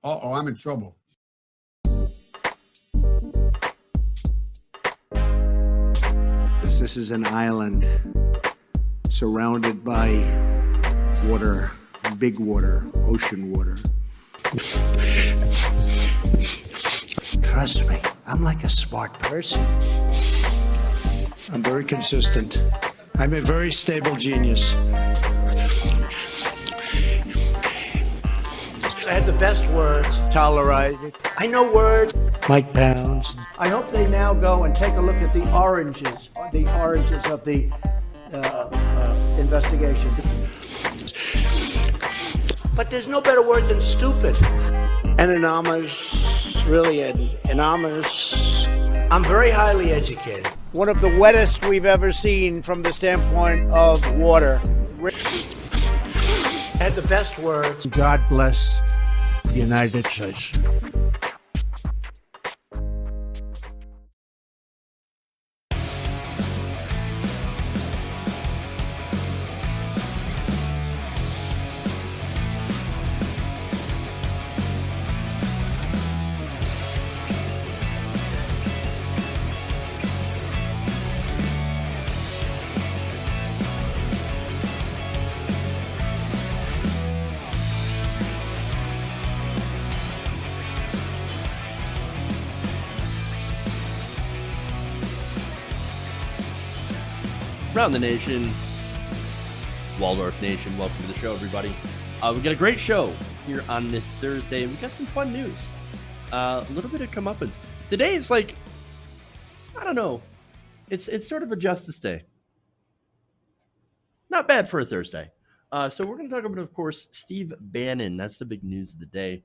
Uh-oh, I'm in trouble. This is an island surrounded by water, big water, ocean water. Trust me, I'm like a smart person. I'm very consistent. I'm a very stable genius. I had the best words. Tolerated. I know words. Mike Pounds. I hope they now go and take a look at the oranges of the investigation. But there's no better word than stupid. Anonymous, really anonymous. I'm very highly educated. One of the wettest we've ever seen from the standpoint of water. I had the best words. God bless the United States. Around the nation, Waldorf Nation, welcome to the show, everybody. We got a great show here on this Thursday. We got some fun news, a little bit of comeuppance. Today is like, I don't know, it's sort of a Justice Day. Not bad for a Thursday. So we're going to talk about, of course, Steve Bannon. That's the big news of the day.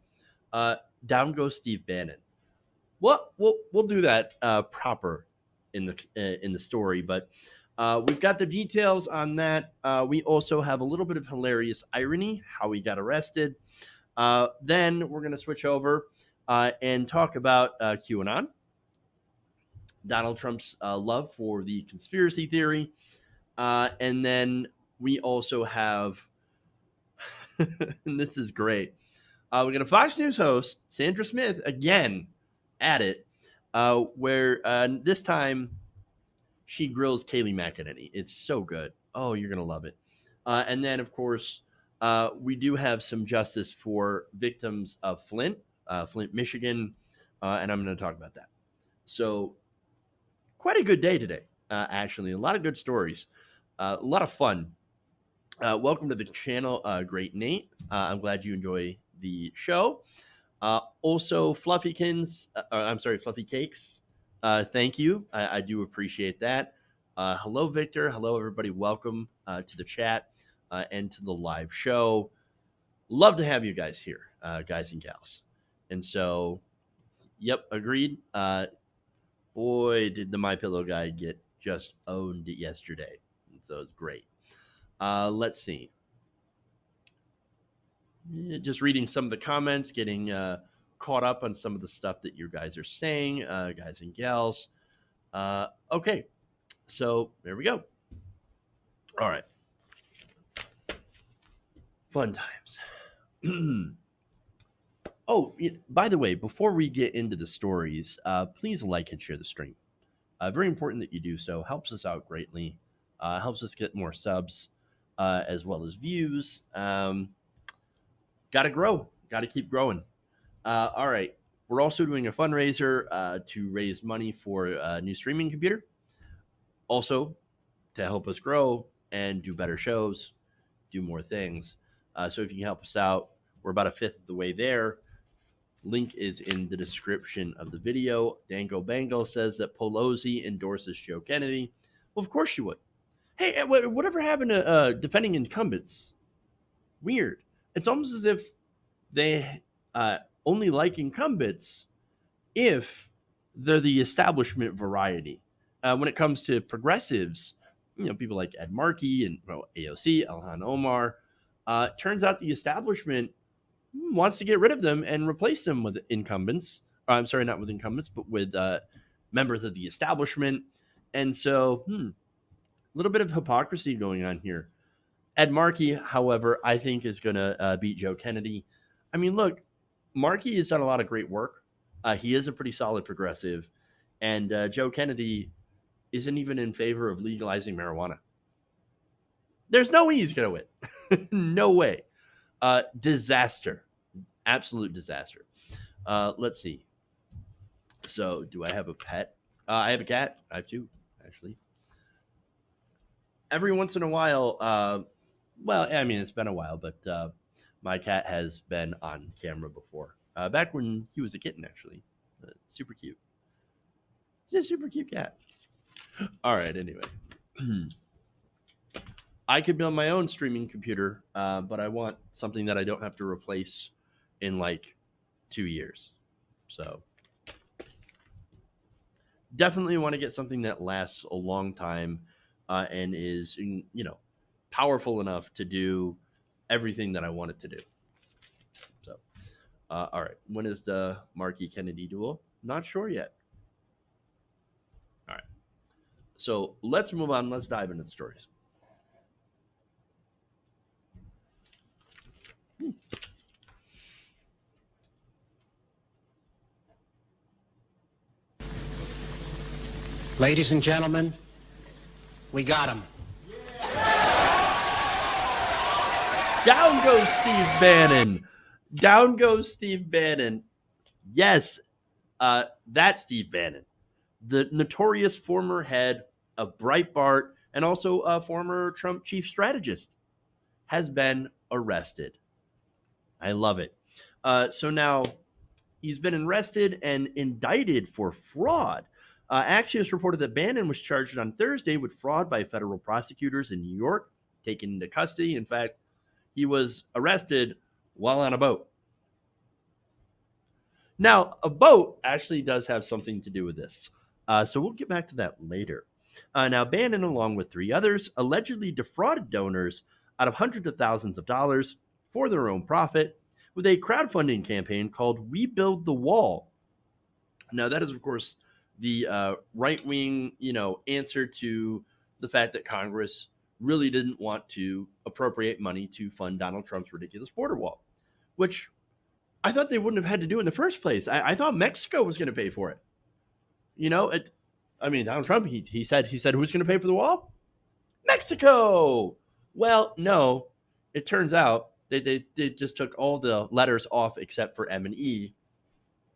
Down goes Steve Bannon. We'll do that proper in the story, but. We've got the details on that. We also have a little bit of hilarious irony, how he got arrested. Then we're going to switch over and talk about QAnon, Donald Trump's love for the conspiracy theory. And then we also have, and this is great, we got a Fox News host, Sandra Smith, again at it, where this time, she grills Kayleigh McEnany. It's so good. Oh, you're going to love it. And then, of course, we do have some justice for victims of Flint, Michigan, and I'm going to talk about that. So quite a good day today, actually. A lot of good stories, a lot of fun. Welcome to the channel, Great Nate. I'm glad you enjoy the show. Also, Fluffy Cakes. Thank you. I do appreciate that. Hello, Victor. Hello, everybody. Welcome to the chat and to the live show. Love to have you guys here, guys and gals. And so, yep, agreed. Boy, did the MyPillow guy get just owned yesterday. So it's great. Let's see. Just reading some of the comments, getting caught up on some of the stuff that you guys are saying, guys and gals. Okay, so there we go. All right. Fun times. Oh, by the way, before we get into the stories, please like and share the stream. Very important that you do so. Helps us out greatly. Helps us get more subs as well as views. Got to grow. Got to keep growing. All right. We're also doing a fundraiser to raise money for a new streaming computer. Also, to help us grow and do better shows, do more things. So if you can help us out, we're about a fifth of the way there. Link is in the description of the video. Dango Bango says that Pelosi endorses Joe Kennedy. Well, of course she would. Hey, whatever happened to defending incumbents? Weird. It's almost as if they only like incumbents if they're the establishment variety. When it comes to progressives, people like Ed Markey and AOC, Ilhan Omar, turns out the establishment wants to get rid of them and replace them with incumbents. I'm sorry, not with incumbents, but with members of the establishment. And so, a little bit of hypocrisy going on here. Ed Markey, however, I think is going to beat Joe Kennedy. I mean, look, Markey has done a lot of great work. He is a pretty solid progressive, and Joe Kennedy isn't even in favor of legalizing marijuana. There's no way he's going to win. No way. Disaster. Absolute disaster. Let's see. So, do I have a pet? I have a cat. I have two, actually. Every once in a while, well, I mean, it's been a while, but my cat has been on camera before. Back when he was a kitten, actually. Super cute. He's a super cute cat. All right, anyway. I could build my own streaming computer, but I want something that I don't have to replace in like 2 years. So definitely want to get something that lasts a long time and is, powerful enough to do everything that I want it to do. So, all right. When is the Markey Kennedy duel? Not sure yet. All right. So let's move on. Let's dive into the stories. Ladies and gentlemen, we got him. Down goes Steve Bannon. Down goes Steve Bannon. Yes, that's Steve Bannon, the notorious former head of Breitbart and also a former Trump chief strategist, has been arrested. I love it. So now he's been arrested and indicted for fraud. Axios reported that Bannon was charged on Thursday with fraud by federal prosecutors in New York, taken into custody. In fact, he was arrested while on a boat. Now, a boat actually does have something to do with this. So we'll get back to that later. Now, Bannon, along with 3 others, allegedly defrauded donors out of hundreds of thousands of dollars for their own profit with a crowdfunding campaign called Rebuild the Wall. Now, that is, of course, the right-wing, answer to the fact that Congress really didn't want to appropriate money to fund Donald Trump's ridiculous border wall, which I thought they wouldn't have had to do in the first place. I thought Mexico was going to pay for it. Donald Trump, he said who's going to pay for the wall? Mexico. Well, no, it turns out they just took all the letters off except for M and E.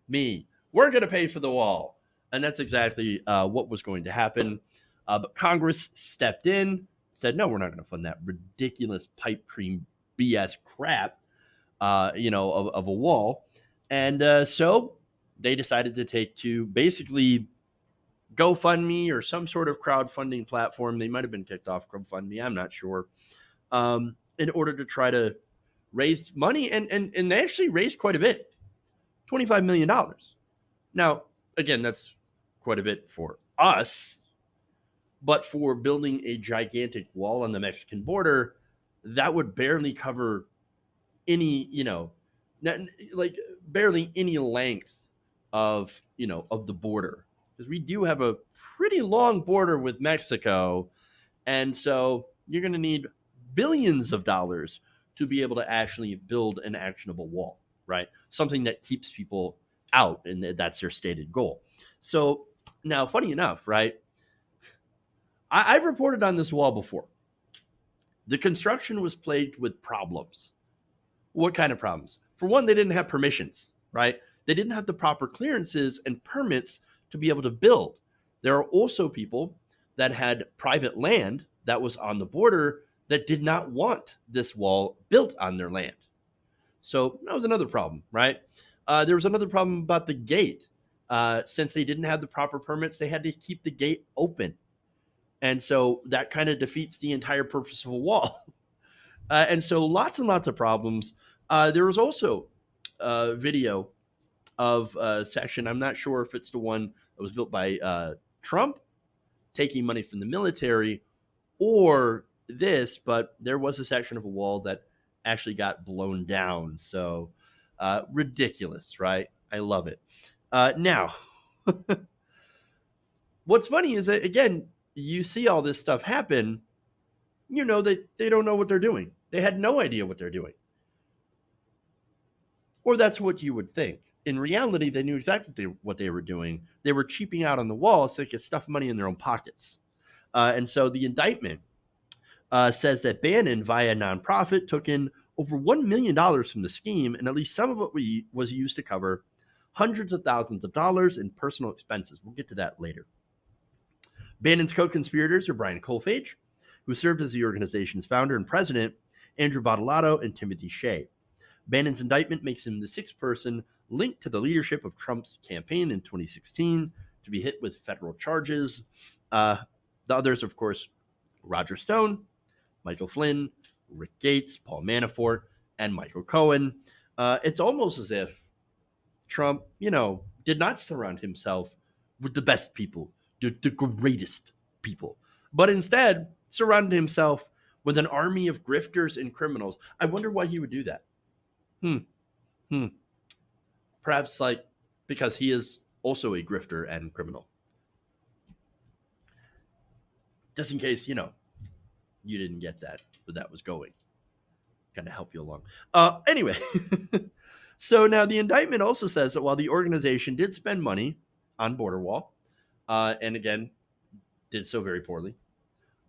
Me. We're going to pay for the wall. And that's exactly what was going to happen. But Congress stepped in, said, no, we're not going to fund that ridiculous pipe dream BS crap, of a wall. And so they decided to take to basically GoFundMe or some sort of crowdfunding platform. They might have been kicked off GoFundMe. I'm not sure. In order to try to raise money. And they actually raised quite a bit, $25 million. Now, again, that's quite a bit for us, but for building a gigantic wall on the Mexican border, that would barely cover any, barely any length of, of the border, because we do have a pretty long border with Mexico. And so you're going to need billions of dollars to be able to actually build an actionable wall, right? Something that keeps people out, and that's their stated goal. So now, funny enough, right? I've reported on this wall before. The construction was plagued with problems. What kind of problems? For one, they didn't have permissions, right? They didn't have the proper clearances and permits to be able to build. There are also people that had private land that was on the border that did not want this wall built on their land. So that was another problem, right? There was another problem about the gate. Since they didn't have the proper permits, they had to keep the gate open. And so that kind of defeats the entire purpose of a wall. And so lots and lots of problems. There was also a video of a section. I'm not sure if it's the one that was built by Trump, taking money from the military, or this, but there was a section of a wall that actually got blown down. So ridiculous, right? I love it. Now, what's funny is that, again, you see all this stuff happen, that they don't know what they're doing. They had no idea what they're doing. Or that's what you would think. In reality, they knew exactly what they were doing. They were cheaping out on the wall so they could stuff money in their own pockets. And so the indictment says that Bannon, via a nonprofit, took in over $1 million from the scheme, and at least some of it was used to cover hundreds of thousands of dollars in personal expenses. We'll get to that later. Bannon's co-conspirators are Brian Kolfage, who served as the organization's founder and president, Andrew Bottolato, and Timothy Shea. Bannon's indictment makes him the sixth person linked to the leadership of Trump's campaign in 2016 to be hit with federal charges. The others, of course, Roger Stone, Michael Flynn, Rick Gates, Paul Manafort, and Michael Cohen. It's almost as if Trump, did not surround himself with the best people, the greatest people, but instead surrounded himself with an army of grifters and criminals. I wonder why he would do that. Perhaps because he is also a grifter and criminal. Just in case, you didn't get that, where that was going. Kind of help you along. Anyway, so now the indictment also says that while the organization did spend money on border wall, and again, did so very poorly,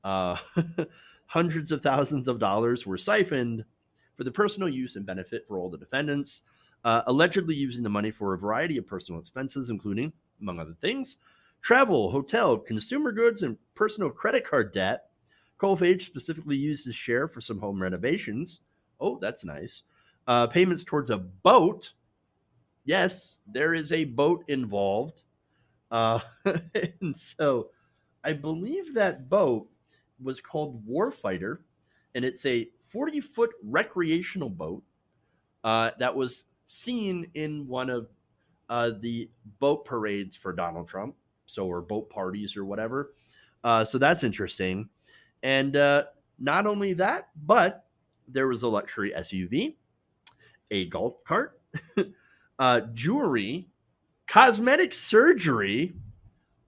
hundreds of thousands of dollars were siphoned for the personal use and benefit for all the defendants, allegedly using the money for a variety of personal expenses, including, among other things, travel, hotel, consumer goods, and personal credit card debt. Kolfage specifically used his share for some home renovations. Oh, that's nice. Payments towards a boat. Yes, there is a boat involved. And so I believe that boat was called Warfighter, and it's a 40-foot recreational boat that was seen in one of the boat parades for Donald Trump, or boat parties or whatever. So that's interesting. And not only that, but there was a luxury SUV, a golf cart, jewelry, cosmetic surgery,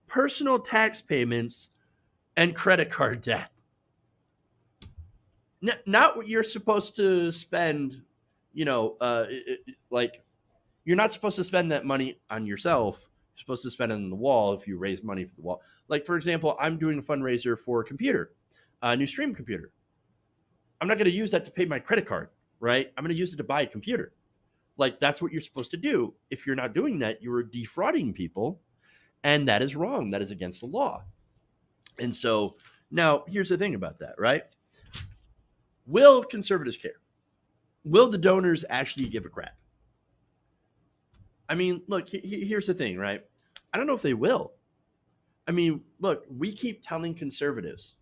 personal tax payments, and credit card debt. Not what you're supposed to spend, you're not supposed to spend that money on yourself. You're supposed to spend it on the wall if you raise money for the wall. Like, for example, I'm doing a fundraiser for a computer, a new stream computer. I'm not going to use that to pay my credit card, right? I'm going to use it to buy a computer. Like, that's what you're supposed to do. If you're not doing that, you're defrauding people, and that is wrong. That is against the law. And so now here's the thing about that, right? Will conservatives care? Will the donors actually give a crap? I mean, look, here's the thing, right? I don't know if they will. I mean, look, we keep telling conservatives,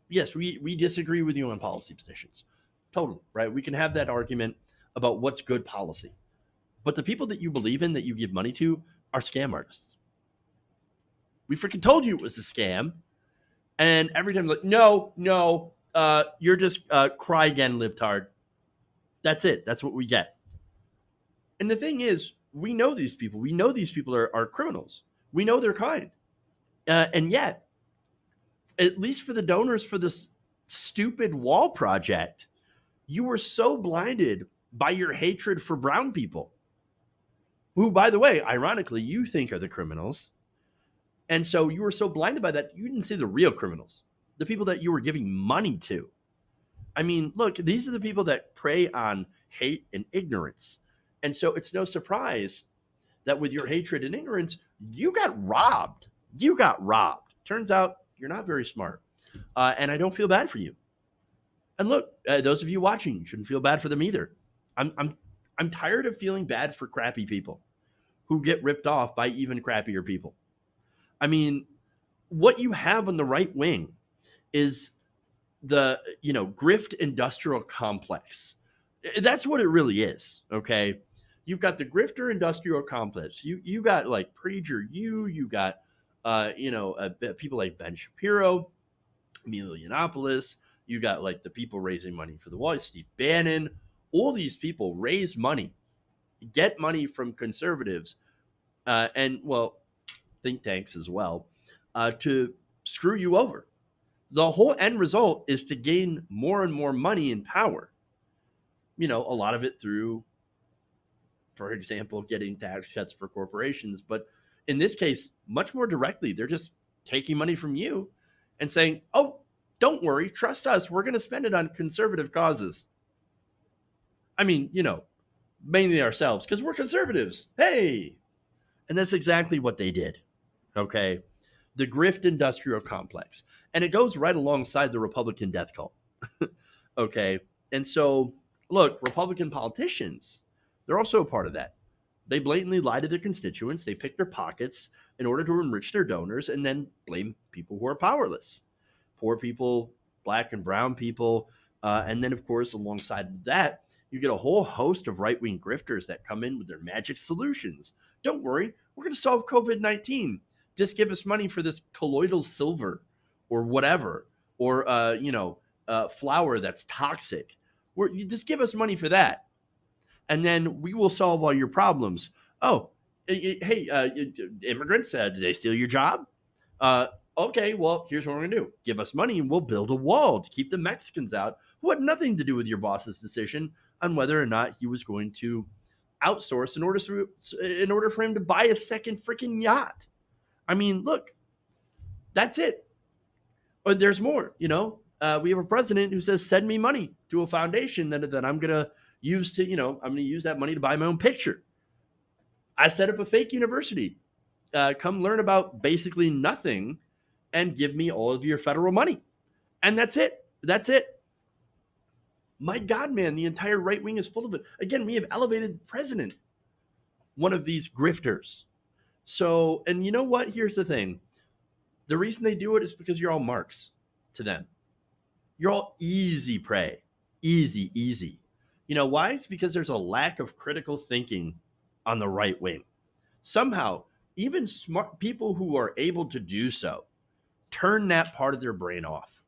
yes, we disagree with you on policy positions. Totally, right? We can have that argument about what's good policy. But the people that you believe in, that you give money to, are scam artists. We freaking told you it was a scam. And every time, like, no, you're just cry again, libtard. That's it. That's what we get. And the thing is, we know these people. We know these people are criminals. We know they're kind. And yet, at least for the donors for this stupid wall project, you were so blinded by your hatred for brown people, who, by the way, ironically, you think are the criminals. And so you were so blinded by that, you didn't see the real criminals, the people that you were giving money to. I mean, look, these are the people that prey on hate and ignorance. And so it's no surprise that with your hatred and ignorance, you got robbed. You got robbed. Turns out you're not very smart. And I don't feel bad for you. And look, those of you watching, you shouldn't feel bad for them either. I'm tired of feeling bad for crappy people who get ripped off by even crappier people. I mean, what you have on the right wing is the, grift industrial complex. That's what it really is. Okay. You've got the grifter industrial complex. You got like Prager, you got, people like Ben Shapiro, Emilio Yiannopoulos. You got like the people raising money for the wall, Steve Bannon. All these people raise money, get money from conservatives, and think tanks as well, to screw you over. The whole end result is to gain more and more money and power. A lot of it through for example, getting tax cuts for corporations. But in this case, much more directly, they're just taking money from you and saying, oh, don't worry, trust us. We're going to spend it on conservative causes. I mean, mainly ourselves because we're conservatives. Hey. And that's exactly what they did. Okay. The grift industrial complex. And it goes right alongside the Republican death cult. Okay. And so, look, Republican politicians, they're also a part of that. They blatantly lie to their constituents. They pick their pockets in order to enrich their donors and then blame people who are powerless. Poor people, black and brown people. And then, of course, alongside that, you get a whole host of right-wing grifters that come in with their magic solutions. Don't worry, we're going to solve COVID-19. Just give us money for this colloidal silver or whatever, or, flour that's toxic. You just give us money for that. And then we will solve all your problems. Oh, hey, immigrants, did they steal your job? Okay, well, here's what we're going to do. Give us money and we'll build a wall to keep the Mexicans out, who had nothing to do with your boss's decision on whether or not he was going to outsource in order for him to buy a second freaking yacht. I mean, look, that's it. But there's more, we have a president who says, send me money to a foundation that I'm going to use to, I'm going to use that money to buy my own picture. I set up a fake university. Come learn about basically nothing and give me all of your federal money. And that's it. That's it. My God, man, the entire right wing is full of it. Again, we have elevated president, one of these grifters. So, and you know what? Here's the thing. The reason they do it is because you're all marks to them. You're all easy prey. Easy, easy. You know why? It's because there's a lack of critical thinking on the right wing. Somehow, even smart people who are able to do so turn that part of their brain off.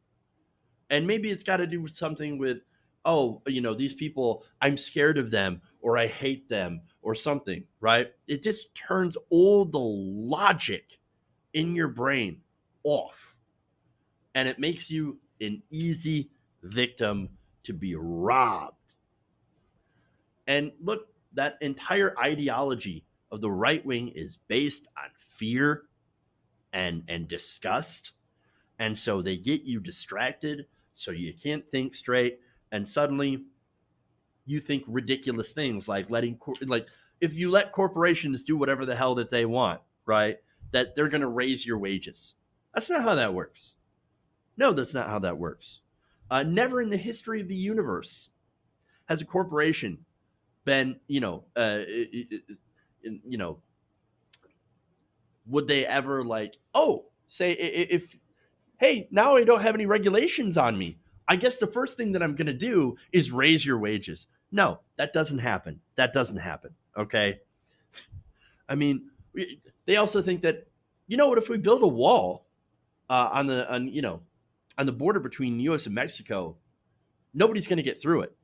And maybe it's got to do with something with, these people, I'm scared of them or I hate them or something, right? It just turns all the logic in your brain off. And it makes you an easy victim to be robbed. And look, that entire ideology of the right wing is based on fear and disgust. And so they get you distracted so you can't think straight. And suddenly you think ridiculous things like if you let corporations do whatever the hell that they want, right? That they're going to raise your wages. That's not how that works. No, that's not how that works. Never in the history of the universe has a corporation been, would they ever say if, hey, now I don't have any regulations on me, I guess the first thing that I'm going to do is raise your wages. No, that doesn't happen. That doesn't happen. Okay. I mean, they also think that, what if we build a wall on the border between the U.S. and Mexico, nobody's going to get through it.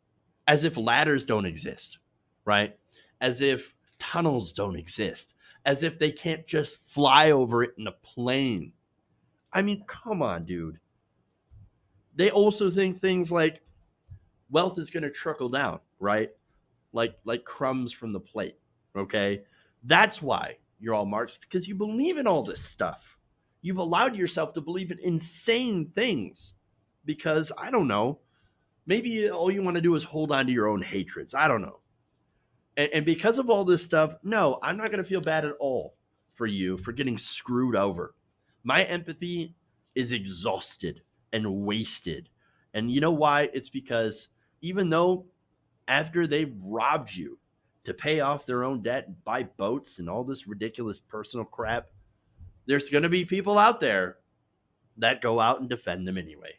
As if ladders don't exist, right? As if tunnels don't exist. As if they can't just fly over it in a plane. I mean, come on, dude. They also think things like wealth is going to trickle down, right? Like crumbs from the plate, okay? That's why you're all marks, because you believe in all this stuff. You've allowed yourself to believe in insane things because, I don't know, maybe all you want to do is hold on to your own hatreds. I don't know. And because of all this stuff, no, I'm not going to feel bad at all for you for getting screwed over. My empathy is exhausted and wasted. And you know why? It's because even though after they robbed you to pay off their own debt and buy boats and all this ridiculous personal crap, there's going to be people out there that go out and defend them anyway.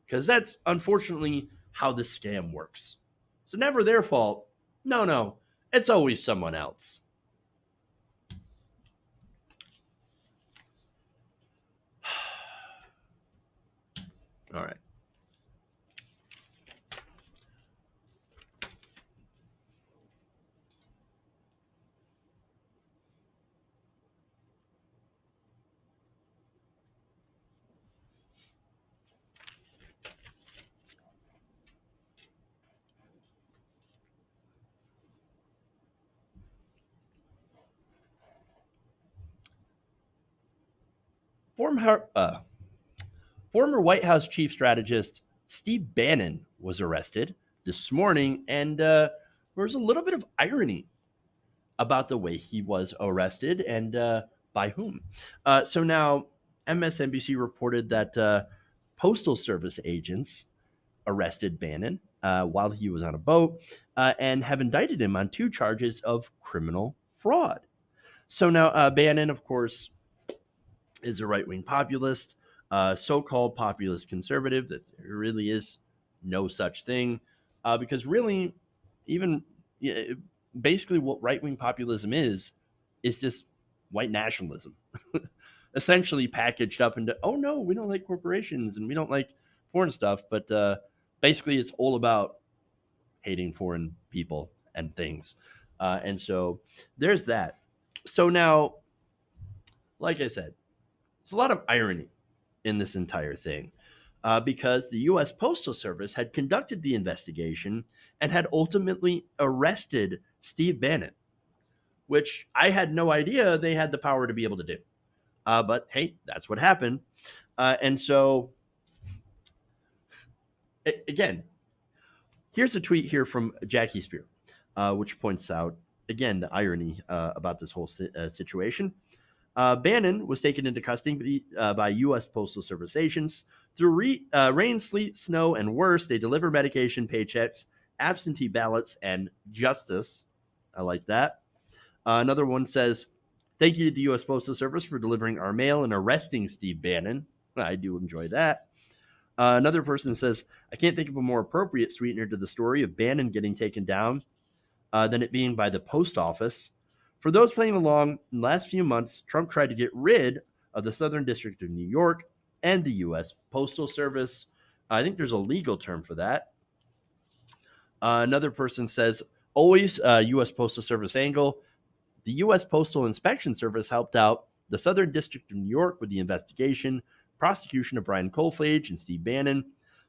Because that's unfortunately how this scam works. It's never their fault. No, it's always someone else. All right. Former White House chief strategist Steve Bannon was arrested this morning, and there's a little bit of irony about the way he was arrested and by whom. So now MSNBC reported that Postal Service agents arrested Bannon while he was on a boat and have indicted him on 2 charges of criminal fraud. So now Bannon, of course, is a right-wing populist, so-called populist conservative. That there really is no such thing, because really, even basically what right-wing populism is just white nationalism, essentially packaged up into, oh no, we don't like corporations and we don't like foreign stuff, but basically it's all about hating foreign people and things, and so there's that. So now, like I said, there's a lot of irony in this entire thing, because the U.S. Postal Service had conducted the investigation and had ultimately arrested Steve Bannon, which I had no idea they had the power to be able to do. But hey, that's what happened. And so, again, here's a tweet here from Jackie Spear, which points out, again, the irony about this whole situation. Bannon was taken into custody by U.S. Postal Service agents. Through rain, sleet, snow, and worse, they deliver medication, paychecks, absentee ballots, and justice. I like that. Another one says, thank you to the U.S. Postal Service for delivering our mail and arresting Steve Bannon. I do enjoy that. Another person says, I can't think of a more appropriate sweetener to the story of Bannon getting taken down than it being by the post office. For those playing along, in the last few months, Trump tried to get rid of the Southern District of New York and the U.S. Postal Service. I think there's a legal term for that. Another person says, always U.S. Postal Service angle. The U.S. Postal Inspection Service helped out the Southern District of New York with the investigation, prosecution of Brian Kolfage and Steve Bannon,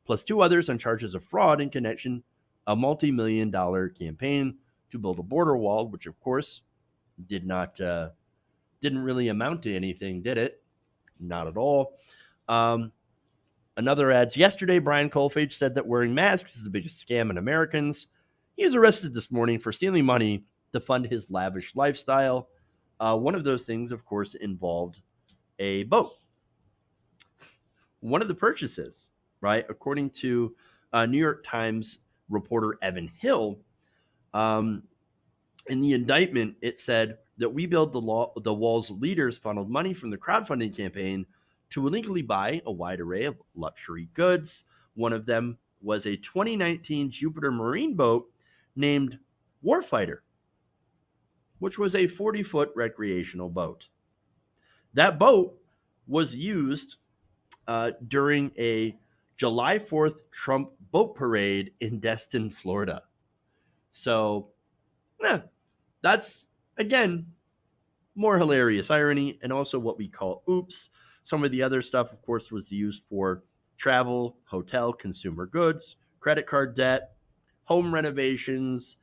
plus 2 others on charges of fraud in connection a multi-million-dollar campaign to build a border wall, which, of course, didn't really amount to anything, did it? Not at all. Another adds, yesterday, Brian Kolfage said that wearing masks is the biggest scam in Americans. He was arrested this morning for stealing money to fund his lavish lifestyle. One of those things, of course, involved a boat. One of the purchases, right, according to New York Times reporter Evan Hill, in the indictment, it said that We Build the Wall's leaders funneled money from the crowdfunding campaign to illegally buy a wide array of luxury goods. One of them was a 2019 Jupiter Marine boat named Warfighter, which was a 40-foot recreational boat. That boat was used during a July 4th Trump boat parade in Destin, Florida. So, that's, again, more hilarious irony, and also what we call oops. Some of the other stuff, of course, was used for travel, hotel, consumer goods, credit card debt, home renovations,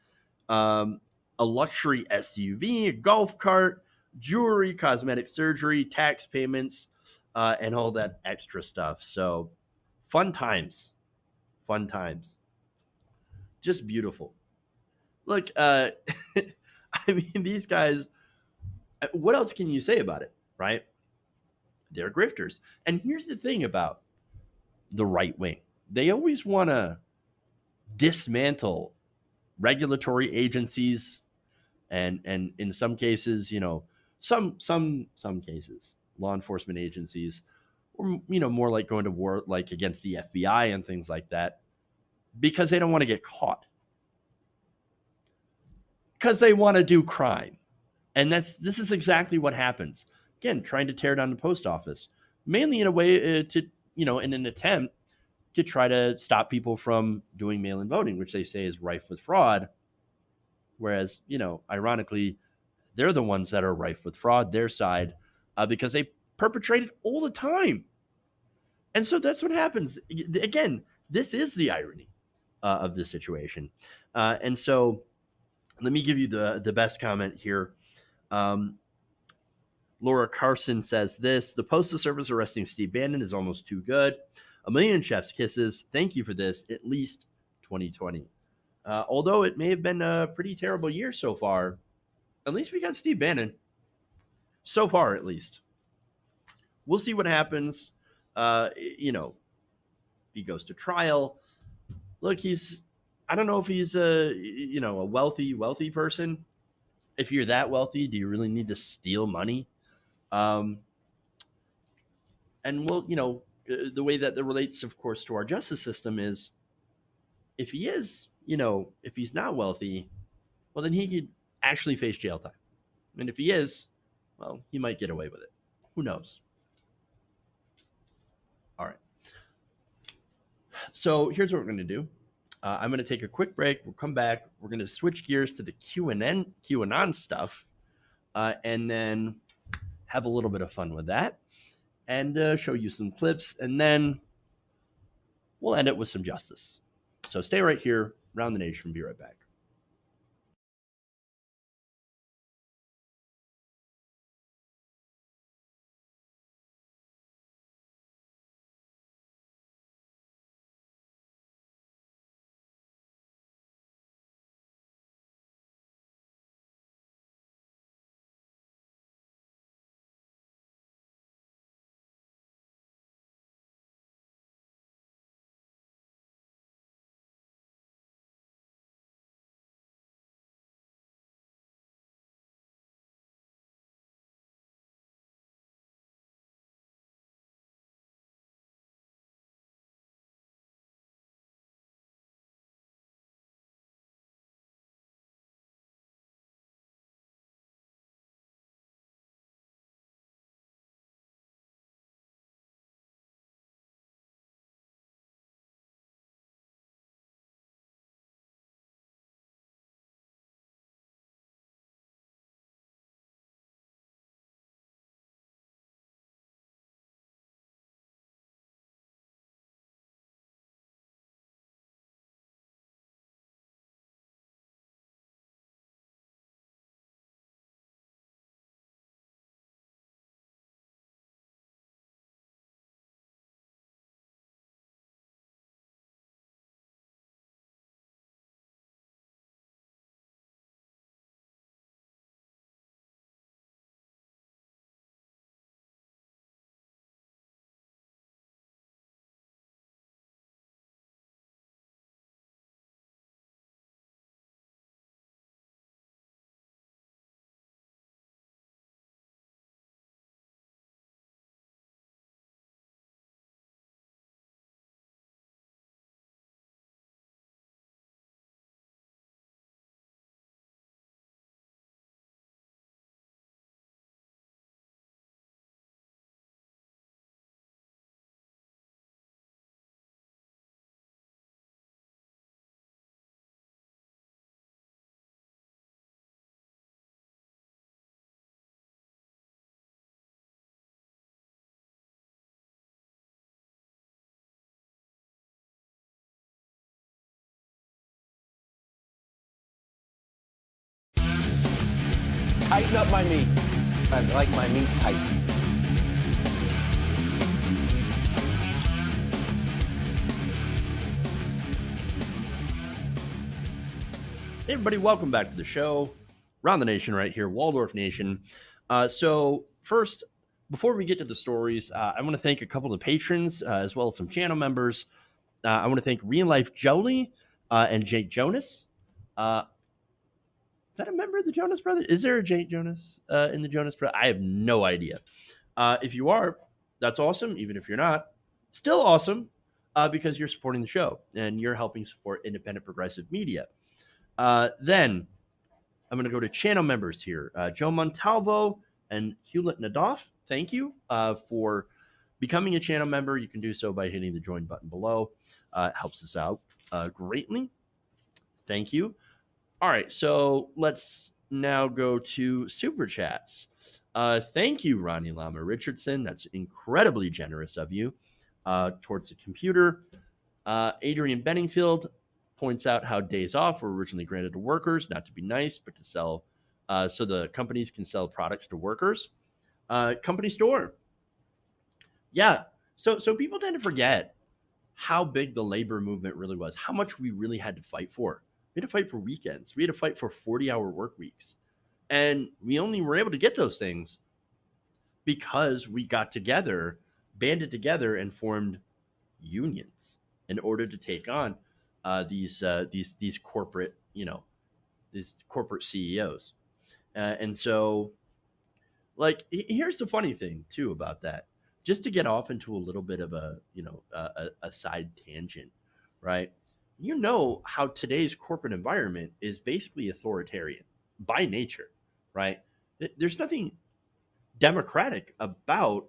a luxury SUV, a golf cart, jewelry, cosmetic surgery, tax payments, and all that extra stuff. So, fun times. Fun times. Just beautiful. Look, I mean, these guys, what else can you say about it, right? They're grifters. And here's the thing about the right wing. They always want to dismantle regulatory agencies and in some cases, some cases, law enforcement agencies, or, more like going to war, like against the FBI and things like that, because they don't want to get caught. Because they want to do crime. And this is exactly what happens. Again, trying to tear down the post office, mainly in a way in an attempt to try to stop people from doing mail-in voting, which they say is rife with fraud. Whereas, ironically, they're the ones that are rife with fraud, their side, because they perpetrate it all the time. And so that's what happens. Again, this is the irony of this situation. And so let me give you the best comment here. Laura Carson says this: the Postal Service arresting Steve Bannon is almost too good. A million chef's kisses. Thank you for this. At least 2020. Although it may have been a pretty terrible year so far, at least we got Steve Bannon. So far, at least. We'll see what happens. If he goes to trial. Look, I don't know if he's a wealthy person. If you're that wealthy, do you really need to steal money? And the way that relates, of course, to our justice system is if he is, if he's not wealthy, well, then he could actually face jail time. And if he is, well, he might get away with it. Who knows? All right. So here's what we're going to do. I'm going to take a quick break. We'll come back. We're going to switch gears to the QAnon stuff, and then have a little bit of fun with that, and show you some clips, and then we'll end it with some justice. So stay right here. Round the Nation. Be right back. Tighten up my meat. I like my meat tight. Hey everybody, welcome back to the show. Round the Nation right here, Waldorf Nation. So first, before we get to the stories, I want to thank a couple of patrons as well as some channel members. I want to thank Real Life Jolie and Jake Jonas. Is that a member of the Jonas Brothers? Is there a Jake Jonas in the Jonas Brothers? I have no idea. If you are, that's awesome. Even if you're not, still awesome because you're supporting the show and you're helping support independent progressive media. Then I'm going to go to channel members here. Joe Montalvo and Hewlett Nadoff. Thank you for becoming a channel member. You can do so by hitting the join button below. It helps us out greatly. Thank you. All right, so let's now go to Super Chats. Thank you, Ronnie Lama Richardson. That's incredibly generous of you towards the computer. Adrian Benningfield points out how days off were originally granted to workers, not to be nice, but to sell, so the companies can sell products to workers. company store. Yeah. So people tend to forget how big the labor movement really was, how much we really had to fight for. We had to fight for weekends. We had to fight for 40-hour work weeks. And we only were able to get those things because we got together, banded together, and formed unions in order to take on these corporate, these corporate CEOs. And so, like, here's the funny thing too about that. Just to get off into a little bit of a side tangent, right? You know how today's corporate environment is basically authoritarian by nature, right? There's nothing democratic about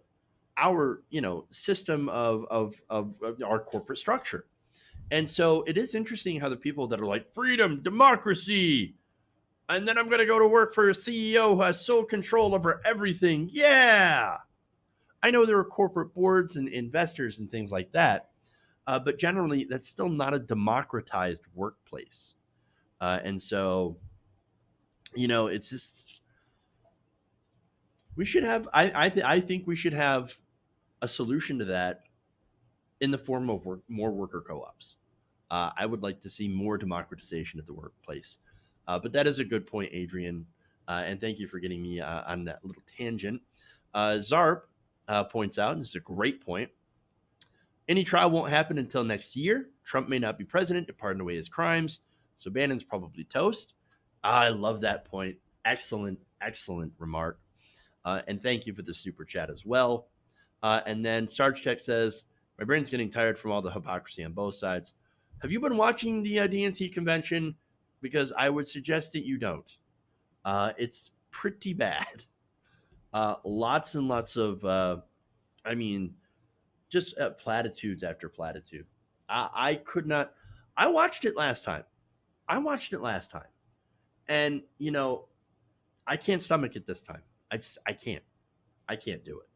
our system of our corporate structure. And so it is interesting how the people that are like freedom, democracy, and then I'm going to go to work for a CEO who has sole control over everything. Yeah. I know there are corporate boards and investors and things like that, but generally that's still not a democratized workplace. And so, it's just, we should have, I think we should have a solution to that in the form of more worker co-ops. I would like to see more democratization of the workplace. But that is a good point, Adrian. And thank you for getting me on that little tangent. Zarp points out, and this is a great point, any trial won't happen until next year. Trump may not be president to pardon away his crimes. So Bannon's probably toast. I love that point. Excellent, excellent remark. And thank you for the super chat as well. And then Sarge Tech says, my brain's getting tired from all the hypocrisy on both sides. Have you been watching the DNC convention? Because I would suggest that you don't. It's pretty bad. Lots and lots of, just platitudes after platitude. I could not. I watched it last time. And, I can't stomach it this time. I can't. I can't do it.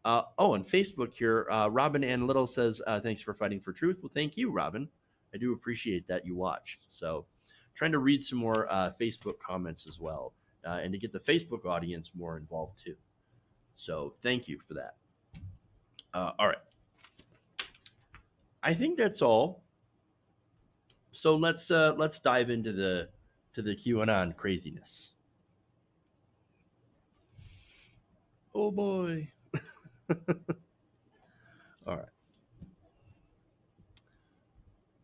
On Facebook here, Robin Ann Little says, thanks for fighting for truth. Well, thank you, Robin. I do appreciate that you watch. So trying to read some more Facebook comments as well, and to get the Facebook audience more involved too. So thank you for that. All right. I think that's all. So let's dive into the QAnon craziness. Oh boy. All right.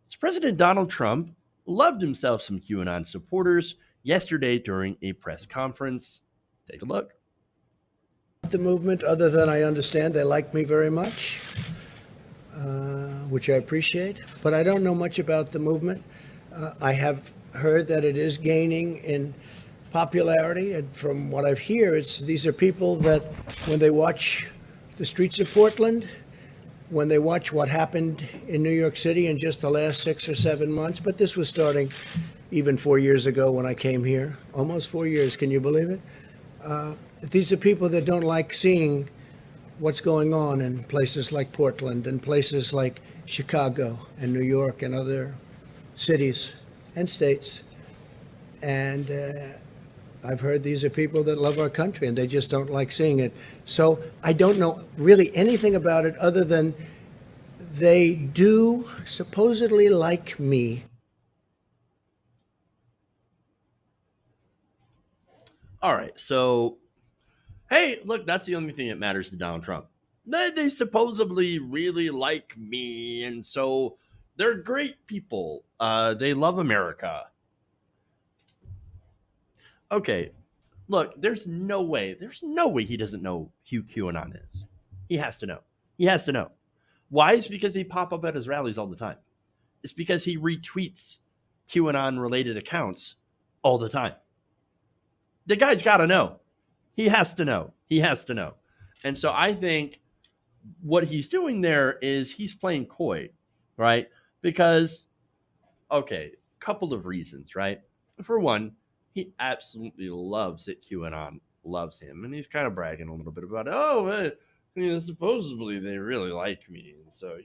So President Donald Trump loved himself some QAnon supporters yesterday during a press conference. Take a look. The movement, other than I understand they like me very much, which I appreciate, but I don't know much about the movement. I have heard that it is gaining in popularity, and from what I've heard, these are people that when they watch the streets of Portland, when they watch what happened in New York City in just the last 6 or 7 months, but this was starting even 4 years ago when I came here, almost 4 years, can you believe it? These are people that don't like seeing what's going on in places like Portland and places like Chicago and New York and other cities and states. And I've heard these are people that love our country and they just don't like seeing it. So I don't know really anything about it other than they do supposedly like me. All right. So, hey, look, that's the only thing that matters to Donald Trump. They supposedly really like me, and so they're great people. They love America. Okay, look, there's no way he doesn't know who QAnon is. He has to know. Why? It's because they pop up at his rallies all the time. It's because he retweets QAnon-related accounts all the time. The guy's got to know. He has to know. And so I think what he's doing there is he's playing coy, right? Because, okay, couple of reasons, right? For one, he absolutely loves that QAnon loves him. And he's kind of bragging a little bit about, supposedly they really like me. And so,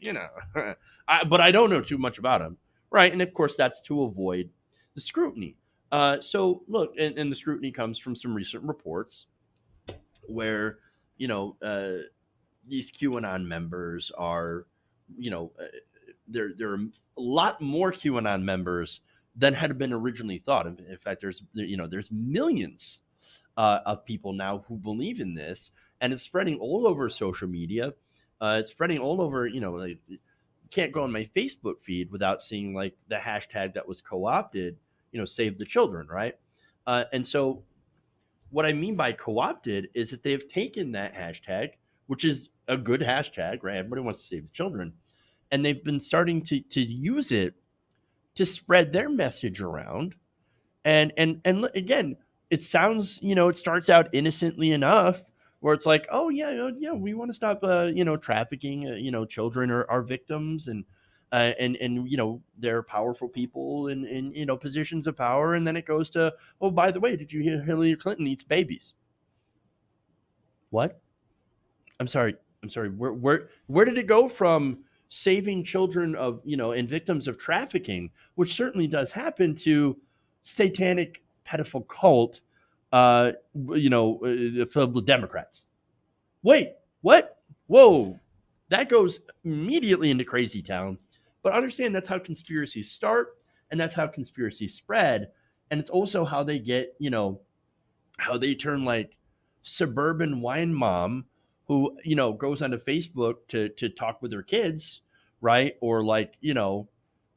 but I don't know too much about him, right? And of course, that's to avoid the scrutiny. So look, and the scrutiny comes from some recent reports where these QAnon members are, there are a lot more QAnon members than had been originally thought. In fact, there's millions of people now who believe in this, and it's spreading all over social media. It's spreading all over, like, you can't go on my Facebook feed without seeing like the hashtag that was co-opted, save the children, right? And so what I mean by co-opted is that they've taken that hashtag, which is a good hashtag, right? Everybody wants to save the children. And they've been starting to use it to spread their message around. And again, it sounds, it starts out innocently enough where it's like, oh yeah, we want to stop, trafficking, children or our victims, and they're powerful people in positions of power. And then it goes to, oh, by the way, did you hear Hillary Clinton eats babies? What? I'm sorry. Where did it go from saving children of, and victims of trafficking, which certainly does happen, to satanic pedophile cult, filled with Democrats? Wait, what? Whoa. That goes immediately into crazy town. But understand that's how conspiracies start, and that's how conspiracies spread. And it's also how they get, how they turn like suburban wine mom who, goes onto Facebook to talk with her kids, right? Or like,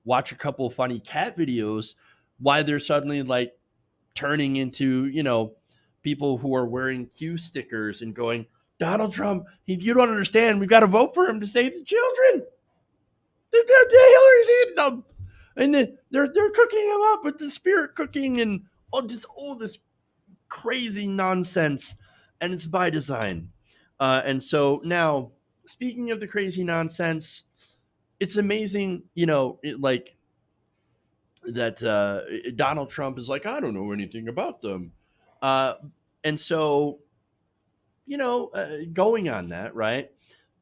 watch a couple of funny cat videos, why they're suddenly like turning into, people who are wearing Q stickers and going, Donald Trump, you don't understand. We've got to vote for him to save the children. Hillary's eating them. And then they're cooking them up with the spirit cooking and all this crazy nonsense. And it's by design. And so now, speaking of the crazy nonsense, it's amazing, that Donald Trump is like, I don't know anything about them. And so, going on that, right,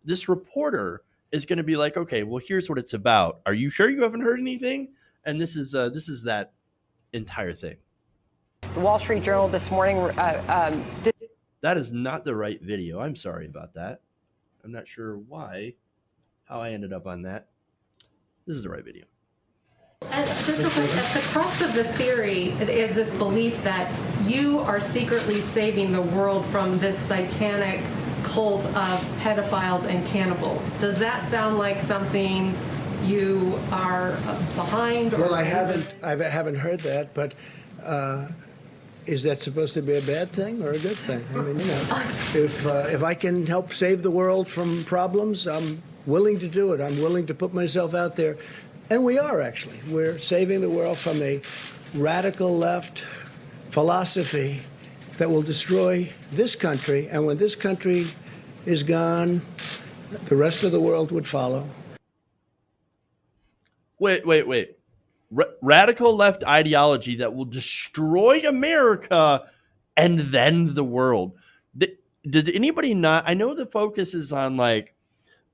this reporter is going to be like, okay, well, here's what it's about. Are you sure you haven't heard anything? And this is that entire thing. The Wall Street Journal this morning That is not the right video. I'm sorry about that. I'm not sure how I ended up on that. This is the right video. Just real quick, at the crux of the theory is this belief that you are secretly saving the world from this satanic cult of pedophiles and cannibals. Does that sound like something you are behind? Well, I haven't heard that, but is that supposed to be a bad thing or a good thing? I mean, if I can help save the world from problems, I'm willing to do it. I'm willing to put myself out there. And we are, actually. We're saving the world from a radical left philosophy that will destroy this country. And when this country is gone, the rest of the world would follow. Wait. Radical left ideology that will destroy America and then the world. Did anybody not? I know the focus is on like,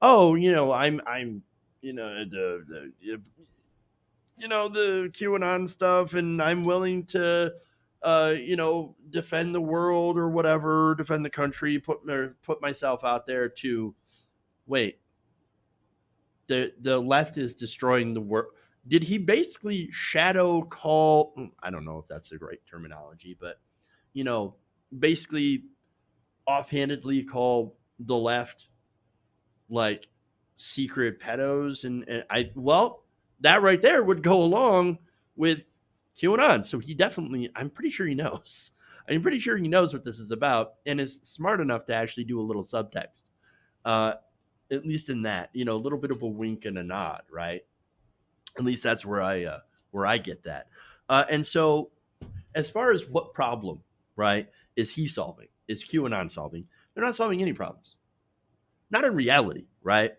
oh, I'm the QAnon stuff, and I'm willing to defend the world or whatever, defend the country, put myself out there to wait. The left is destroying the world. Did he basically shadow call? I don't know if that's the right terminology, but basically offhandedly call the left like secret pedos, and that right there would go along with QAnon. So he definitely, I'm pretty sure he knows what this is about, and is smart enough to actually do a little subtext, at least in that, a little bit of a wink and a nod, right? At least that's where I get that. And so as far as what problem, right, is he solving, is QAnon solving? They're not solving any problems. Not in reality, right?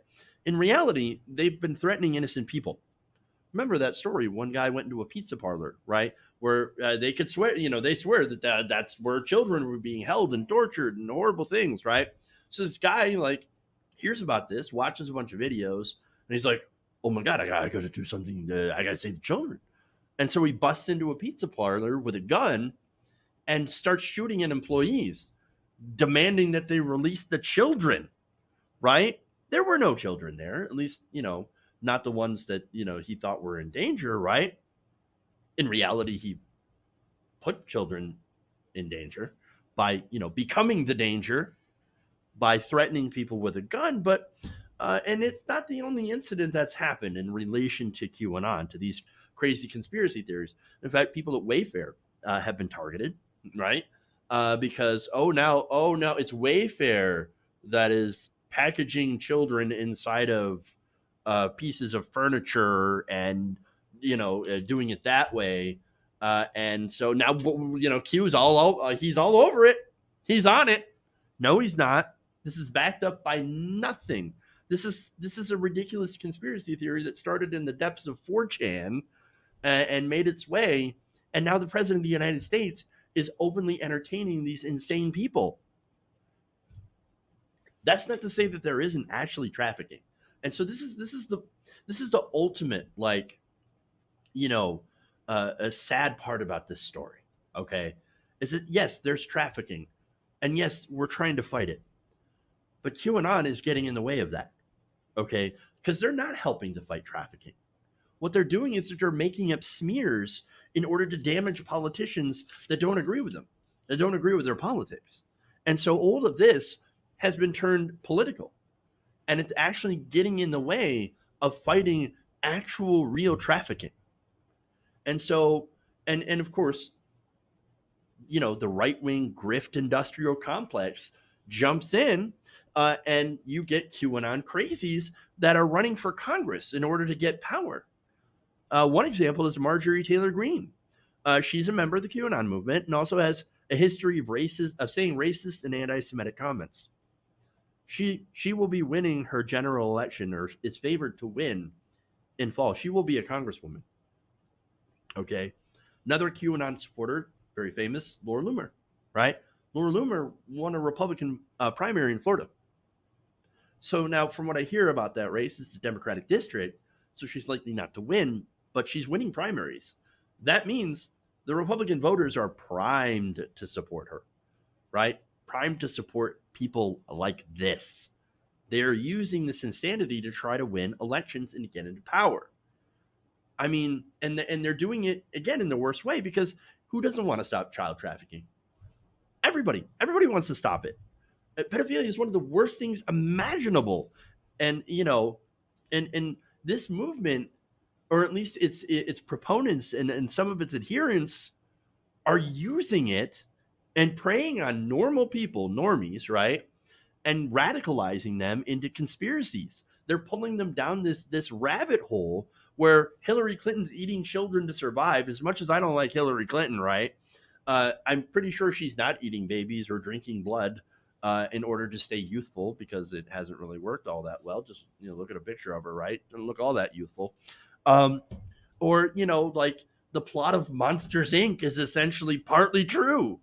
In reality, they've been threatening innocent people. Remember that story? One guy went into a pizza parlor, right, where they could swear, they swear that that's where children were being held and tortured and horrible things, right? So this guy like hears about this, watches a bunch of videos, and he's like, oh my God, I gotta do something. I gotta save the children. And so he busts into a pizza parlor with a gun and starts shooting at employees. demanding that they release the children, right? There were no children there, at least, not the ones that, he thought were in danger, right? In reality, he put children in danger by, becoming the danger by threatening people with a gun. But, and it's not the only incident that's happened in relation to QAnon, to these crazy conspiracy theories. In fact, people at Wayfair have been targeted, right? Because, now it's Wayfair that is packaging children inside of pieces of furniture and, doing it that way. And so now, Q's he's all over it. He's on it. No, he's not. This is backed up by nothing. This is a ridiculous conspiracy theory that started in the depths of 4chan and made its way. And now the president of the United States is openly entertaining these insane people. That's not to say that there isn't actually trafficking. And so this is the ultimate, like, a sad part about this story. Okay, is that yes, there's trafficking, and yes, we're trying to fight it, but QAnon is getting in the way of that. Okay, because they're not helping to fight trafficking. What they're doing is that they're making up smears in order to damage politicians that don't agree with them, that don't agree with their politics. And so all of this has been turned political, and it's actually getting in the way of fighting actual real trafficking. And so, and of course, the right-wing grift industrial complex jumps in, and you get QAnon crazies that are running for Congress in order to get power. One example is Marjorie Taylor Greene. She's a member of the QAnon movement and also has a history of saying racist and anti-Semitic comments. She will be winning her general election, or is favored to win in fall. She will be a congresswoman. Okay. Another QAnon supporter, very famous, Laura Loomer, right? Laura Loomer won a Republican primary in Florida. So now, from what I hear about that race, it's a Democratic district, so she's likely not to win, but she's winning primaries. That means the Republican voters are primed to support her, right? Primed to support people like this. They're using this insanity to try to win elections and to get into power. I mean, and they're doing it, again, in the worst way, because who doesn't want to stop child trafficking? Everybody wants to stop it. Pedophilia is one of the worst things imaginable. And, and this movement, or at least its proponents and some of its adherents, are using it and preying on normal people, normies, right? And radicalizing them into conspiracies. They're pulling them down this rabbit hole where Hillary Clinton's eating children to survive. As much as I don't like Hillary Clinton, right? I'm pretty sure she's not eating babies or drinking blood in order to stay youthful, because it hasn't really worked all that well. Just, look at a picture of her, right? Doesn't look all that youthful. Or, like the plot of Monsters, Inc. is essentially partly true.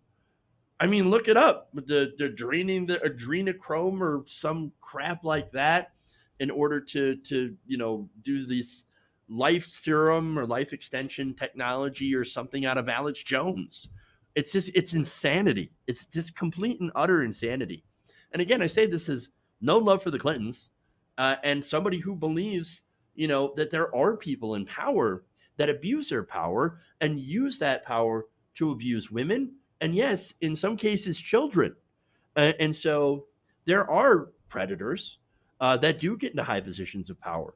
I mean, look it up. The draining the adrenochrome or some crap like that in order to do this life serum or life extension technology or something out of Alex Jones. It's insanity. It's just complete and utter insanity. And again, I say this is no love for the Clintons and somebody who believes, that there are people in power that abuse their power and use that power to abuse women. And yes, in some cases, children. And so there are predators that do get into high positions of power,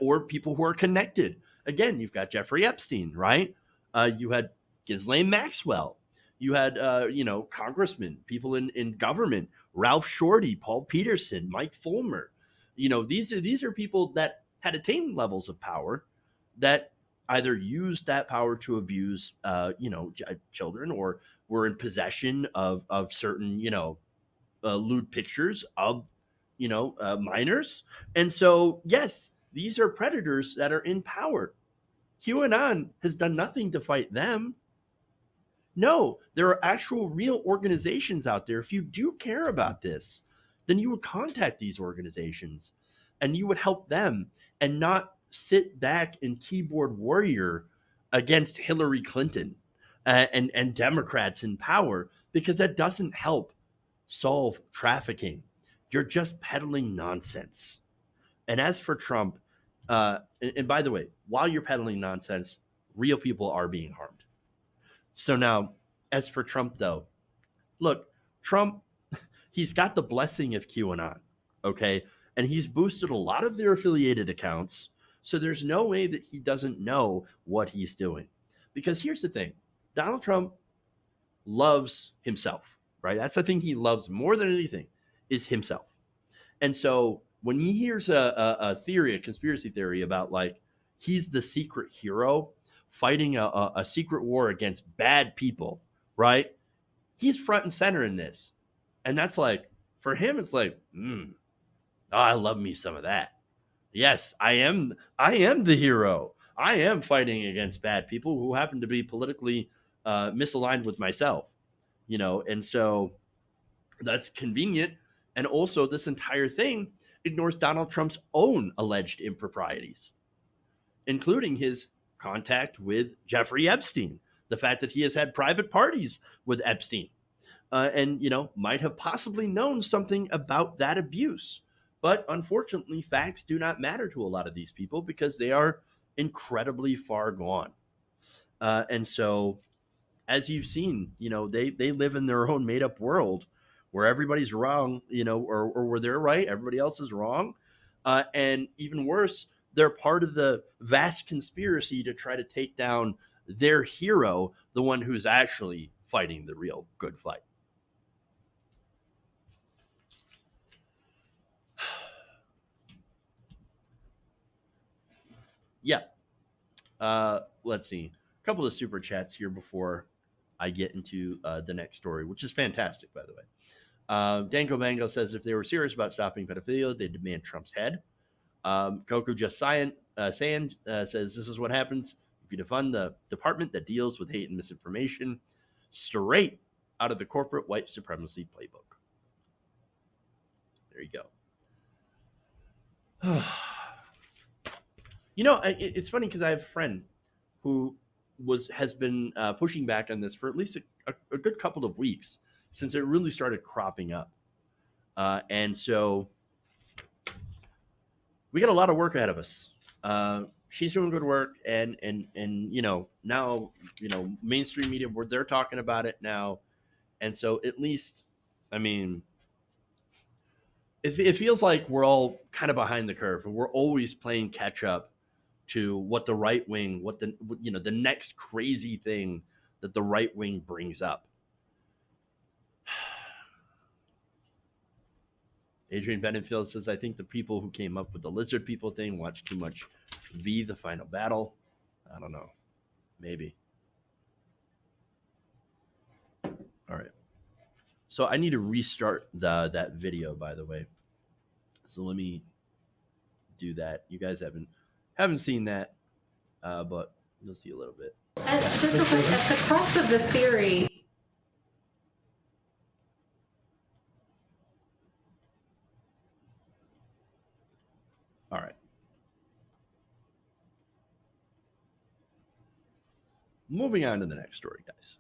or people who are connected. Again, you've got Jeffrey Epstein, right? You had Ghislaine Maxwell. You had, congressmen, people in government, Ralph Shorty, Paul Peterson, Mike Fulmer. These are people that had attained levels of power that either used that power to abuse, children, or were in possession of certain, lewd pictures of, minors. And so, yes, these are predators that are in power. QAnon has done nothing to fight them. No, there are actual real organizations out there. If you do care about this, then you would contact these organizations and you would help them and not sit back and keyboard warrior against Hillary Clinton and Democrats in power, because that doesn't help solve trafficking. You're just peddling nonsense. And as for Trump, and by the way, while you're peddling nonsense, real people are being harmed. So now, as for Trump, though, look, Trump, he's got the blessing of QAnon, okay? And he's boosted a lot of their affiliated accounts. So there's no way that he doesn't know what he's doing. Because here's the thing, Donald Trump loves himself, right? That's the thing he loves more than anything, is himself. And so when he hears a theory, a conspiracy theory about like he's the secret hero fighting a secret war against bad people, right? He's front and center in this. And that's like, for him, it's like, oh, I love me some of that. Yes, I am the hero. I am fighting against bad people who happen to be politically misaligned with myself, you know, and so that's convenient. And also, this entire thing ignores Donald Trump's own alleged improprieties, including his contact with Jeffrey Epstein, the fact that he has had private parties with Epstein, and, you know, might have possibly known something about that abuse. But unfortunately, facts do not matter to a lot of these people because they are incredibly far gone. And so, as you've seen, you know, they live in their own made up world where everybody's wrong, you know, or where they're right, everybody else is wrong. And even worse, they're part of the vast conspiracy to try to take down their hero, the one who's actually fighting the real good fight. Yeah. Let's see. A couple of super chats here before I get into the next story, which is fantastic, by the way. Danko Bango says if they were serious about stopping pedophilia, they'd demand Trump's head. Goku Just Sand says this is what happens if you defund the department that deals with hate and misinformation straight out of the corporate white supremacy playbook. There you go. You know, it's funny because I have a friend who has been pushing back on this for at least a good couple of weeks since it really started cropping up. And so we got a lot of work ahead of us. She's doing good work, and you know, now, you know, mainstream media, they're talking about it now. And so at least, I mean, it feels like we're all kind of behind the curve, and we're always playing catch up to what the right wing, the next crazy thing that the right wing brings up. Adrian Bennenfield says, I think the people who came up with the lizard people thing watched too much V, The Final Battle. I don't know. Maybe. All right. So I need to restart that video, by the way. So let me do that. You guys haven't seen that, but you'll see a little bit. At the crux of the theory. All right. Moving on to the next story, guys.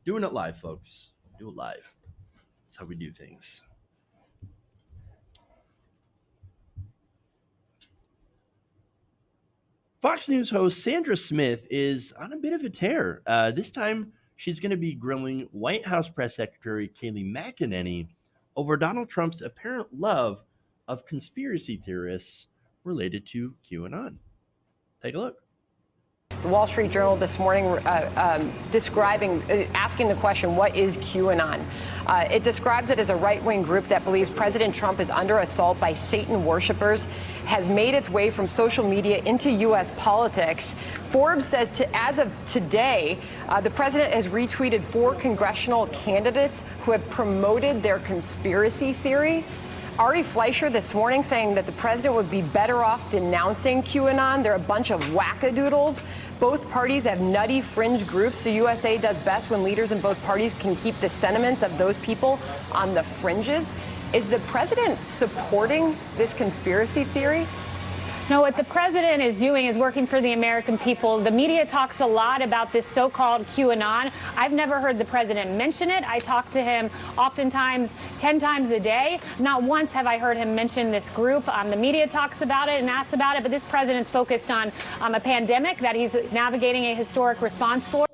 Doing it live, folks. Do it live. That's how we do things. Fox News host Sandra Smith is on a bit of a tear. This time, she's going to be grilling White House Press Secretary Kayleigh McEnany over Donald Trump's apparent love of conspiracy theorists related to QAnon. Take a look. The Wall Street Journal this morning asking the question, what is QAnon? It describes it as a right-wing group that believes President Trump is under assault by Satan worshipers, has made its way from social media into U.S. politics. Forbes says as of today, the president has retweeted 4 congressional candidates who have promoted their conspiracy theory. Ari Fleischer this morning saying that the president would be better off denouncing QAnon. They're a bunch of wackadoodles. Both parties have nutty fringe groups. The USA does best when leaders in both parties can keep the sentiments of those people on the fringes. Is the president supporting this conspiracy theory? No, what the president is doing is working for the American people. The media talks a lot about this so-called QAnon. I've never heard the president mention it. I talk to him oftentimes 10 times a day. Not once have I heard him mention this group. The media talks about it and asks about it, but this president's focused on a pandemic that he's navigating a historic response for.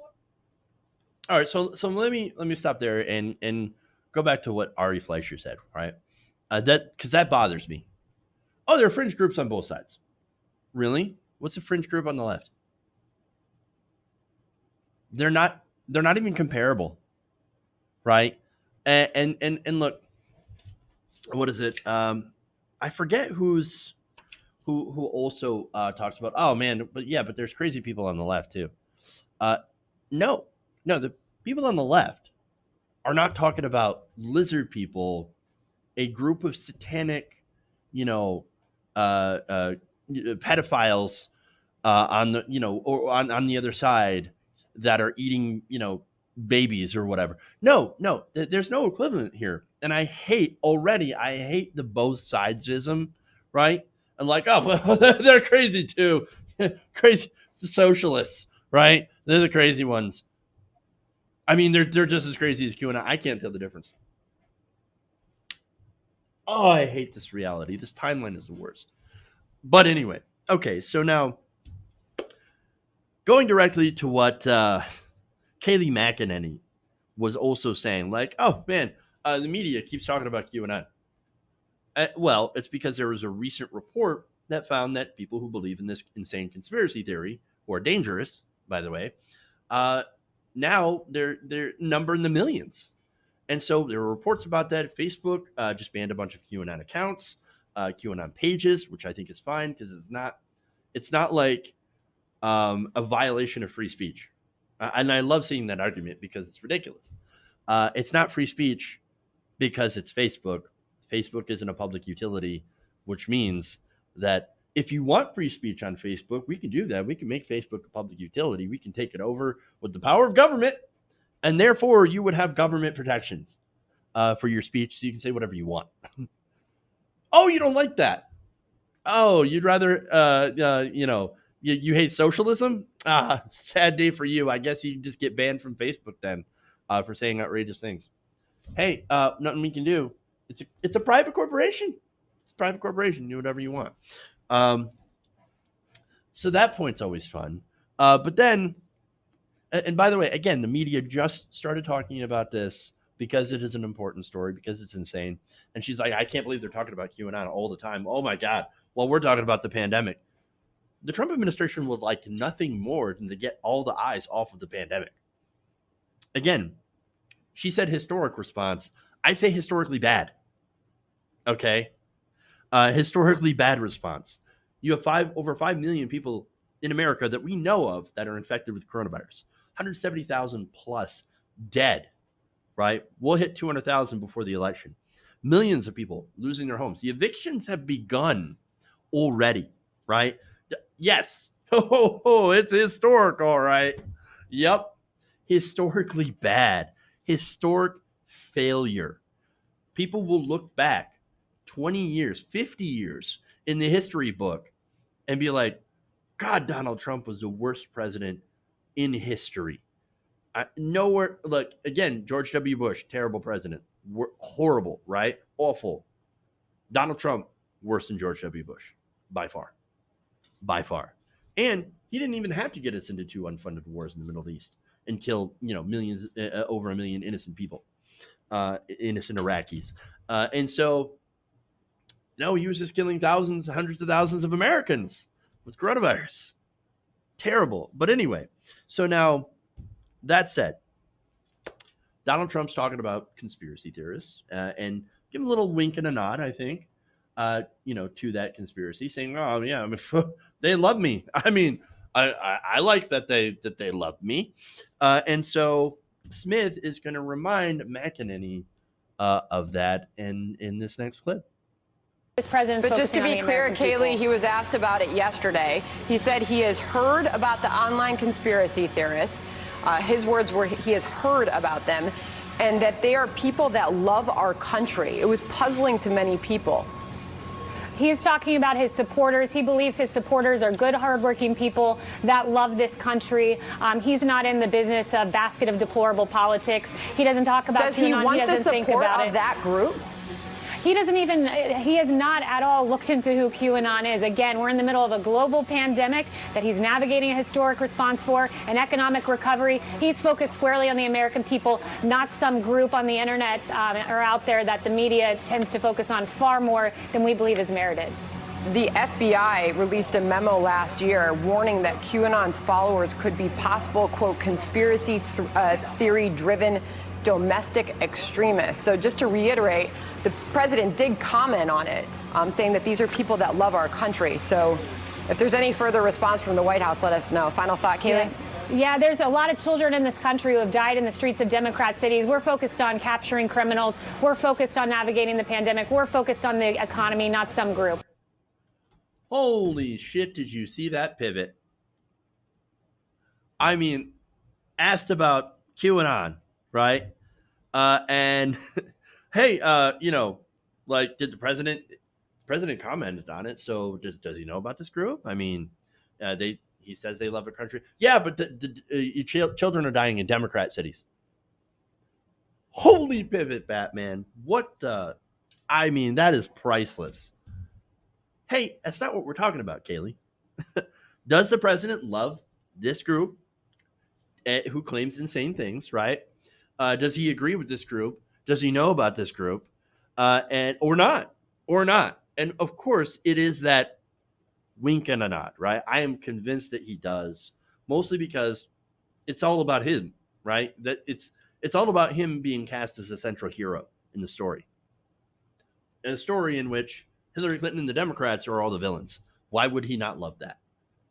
All right, so let me stop there and go back to what Ari Fleischer said, right? Because that bothers me. Oh, there are fringe groups on both sides. Really? What's a fringe group on the left? They're not even comparable, right? And look, what is it? I forget who also talks about. Oh man, but there's crazy people on the left too. No, the people on the left are not talking about lizard people, a group of satanic, pedophiles on the or on the other side that are eating babies or whatever. No, there's no equivalent here. And I hate the both sidesism, right? And like, oh, well, they're crazy too. Crazy socialists, right? They're the crazy ones. I mean, they're just as crazy as QAnon. I can't tell the difference. Oh, I hate this reality. This timeline is the worst. But anyway, okay, so now going directly to what Kayleigh McEnany was also saying, like, oh man, the media keeps talking about QAnon. Well, it's because there was a recent report that found that people who believe in this insane conspiracy theory, who are dangerous, by the way, now they're number in the millions. And so there were reports about that. Facebook just banned a bunch of QAnon accounts, QAnon pages, which I think is fine because it's not like a violation of free speech. And I love seeing that argument because it's ridiculous. It's not free speech because it's Facebook. Facebook isn't a public utility, which means that if you want free speech on Facebook, we can do that. We can make Facebook a public utility. We can take it over with the power of government. And therefore, you would have government protections for your speech, so you can say whatever you want. Oh, you don't like that? Oh, you'd rather, you hate socialism? Sad day for you. I guess you just get banned from Facebook then for saying outrageous things. Hey, nothing we can do. It's a private corporation. It's a private corporation. Do whatever you want. So that point's always fun. But then, and by the way, again, the media just started talking about this because it is an important story, because it's insane. And she's like, I can't believe they're talking about QAnon all the time. Oh my God. Well, we're talking about the pandemic. The Trump administration would like nothing more than to get all the eyes off of the pandemic. Again, she said historic response. I say historically bad. Okay. Historically bad response. You have over 5 million people in America that we know of that are infected with coronavirus. 170,000 plus dead, right? We'll hit 200,000 before the election. Millions of people losing their homes. The evictions have begun already, right? Yes. Oh, it's historic, all right. Yep. Historically bad. Historic failure. People will look back 20 years, 50 years in the history book and be like, God, Donald Trump was the worst president in history. Nowhere, look, again, George W. Bush, terrible president. Horrible, right? Awful. Donald Trump, worse than George W. Bush, by far. By far. And he didn't even have to get us into 2 unfunded wars in the Middle East and kill, millions, over 1 million innocent people, innocent Iraqis. And so, no, he was just killing thousands, hundreds of thousands of Americans with coronavirus. Terrible. But anyway, so now, that said, Donald Trump's talking about conspiracy theorists and give a little wink and a nod, I think, to that conspiracy, saying, "Oh yeah, they love me. I mean, I like that they love me." And so Smith is going to remind McEnany of that in this next clip. But just to be clear, Kayleigh, he was asked about it yesterday. He said he has heard about the online conspiracy theorists. His words were he has heard about them. and that they are people that love our country. It was puzzling to many people. He's talking about his supporters. He believes his supporters are good, hardworking people that love this country. He's not in the business of basket of deplorable politics. He doesn't talk about QAnon. Does he want the support of that group? He has not at all looked into who QAnon is. Again, we're in the middle of a global pandemic that he's navigating a historic response for, an economic recovery. He's focused squarely on the American people, not some group on the internet or out there that the media tends to focus on far more than we believe is merited. The FBI released a memo last year warning that QAnon's followers could be possible, quote, conspiracy theory-driven domestic extremists. So just to reiterate, the president did comment on it, saying that these are people that love our country. So if there's any further response from the White House, let us know. Final thought, Kaylee? Yeah, there's a lot of children in this country who have died in the streets of Democrat cities. We're focused on capturing criminals. We're focused on navigating the pandemic. We're focused on the economy, not some group. Holy shit, did you see that pivot? I mean, asked about QAnon, right? And hey, like, did the president commented on it? So does he know about this group? I mean, he says they love our country. Yeah, but children are dying in Democrat cities. Holy pivot, Batman! What the? I mean, that is priceless. Hey, that's not what we're talking about, Kaylee. Does the president love this group who claims insane things, right? Does he agree with this group? Does he know about this group? Or not? And of course, it is that wink and a nod, right? I am convinced that he does, mostly because it's all about him, right? That it's all about him being cast as the central hero in the story. In a story in which Hillary Clinton and the Democrats are all the villains. Why would he not love that?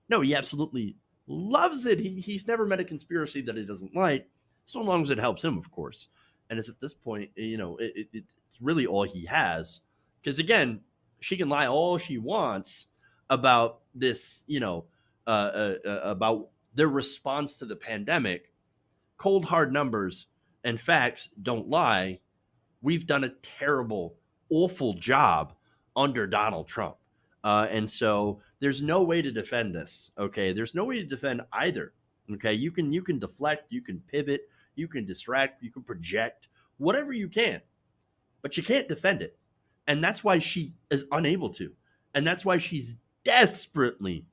No, he absolutely loves it. He's never met a conspiracy that he doesn't like, so long as it helps him, of course. And it's at this point, it's really all he has. Because again, she can lie all she wants about this, about their response to the pandemic. Cold, hard numbers and facts don't lie. We've done a terrible, awful job under Donald Trump. And so there's no way to defend this. Okay. There's no way to defend either. Okay. You can deflect, you can pivot, you can distract, you can project, whatever you can, but you can't defend it. And that's why she is unable to. And that's why she's desperately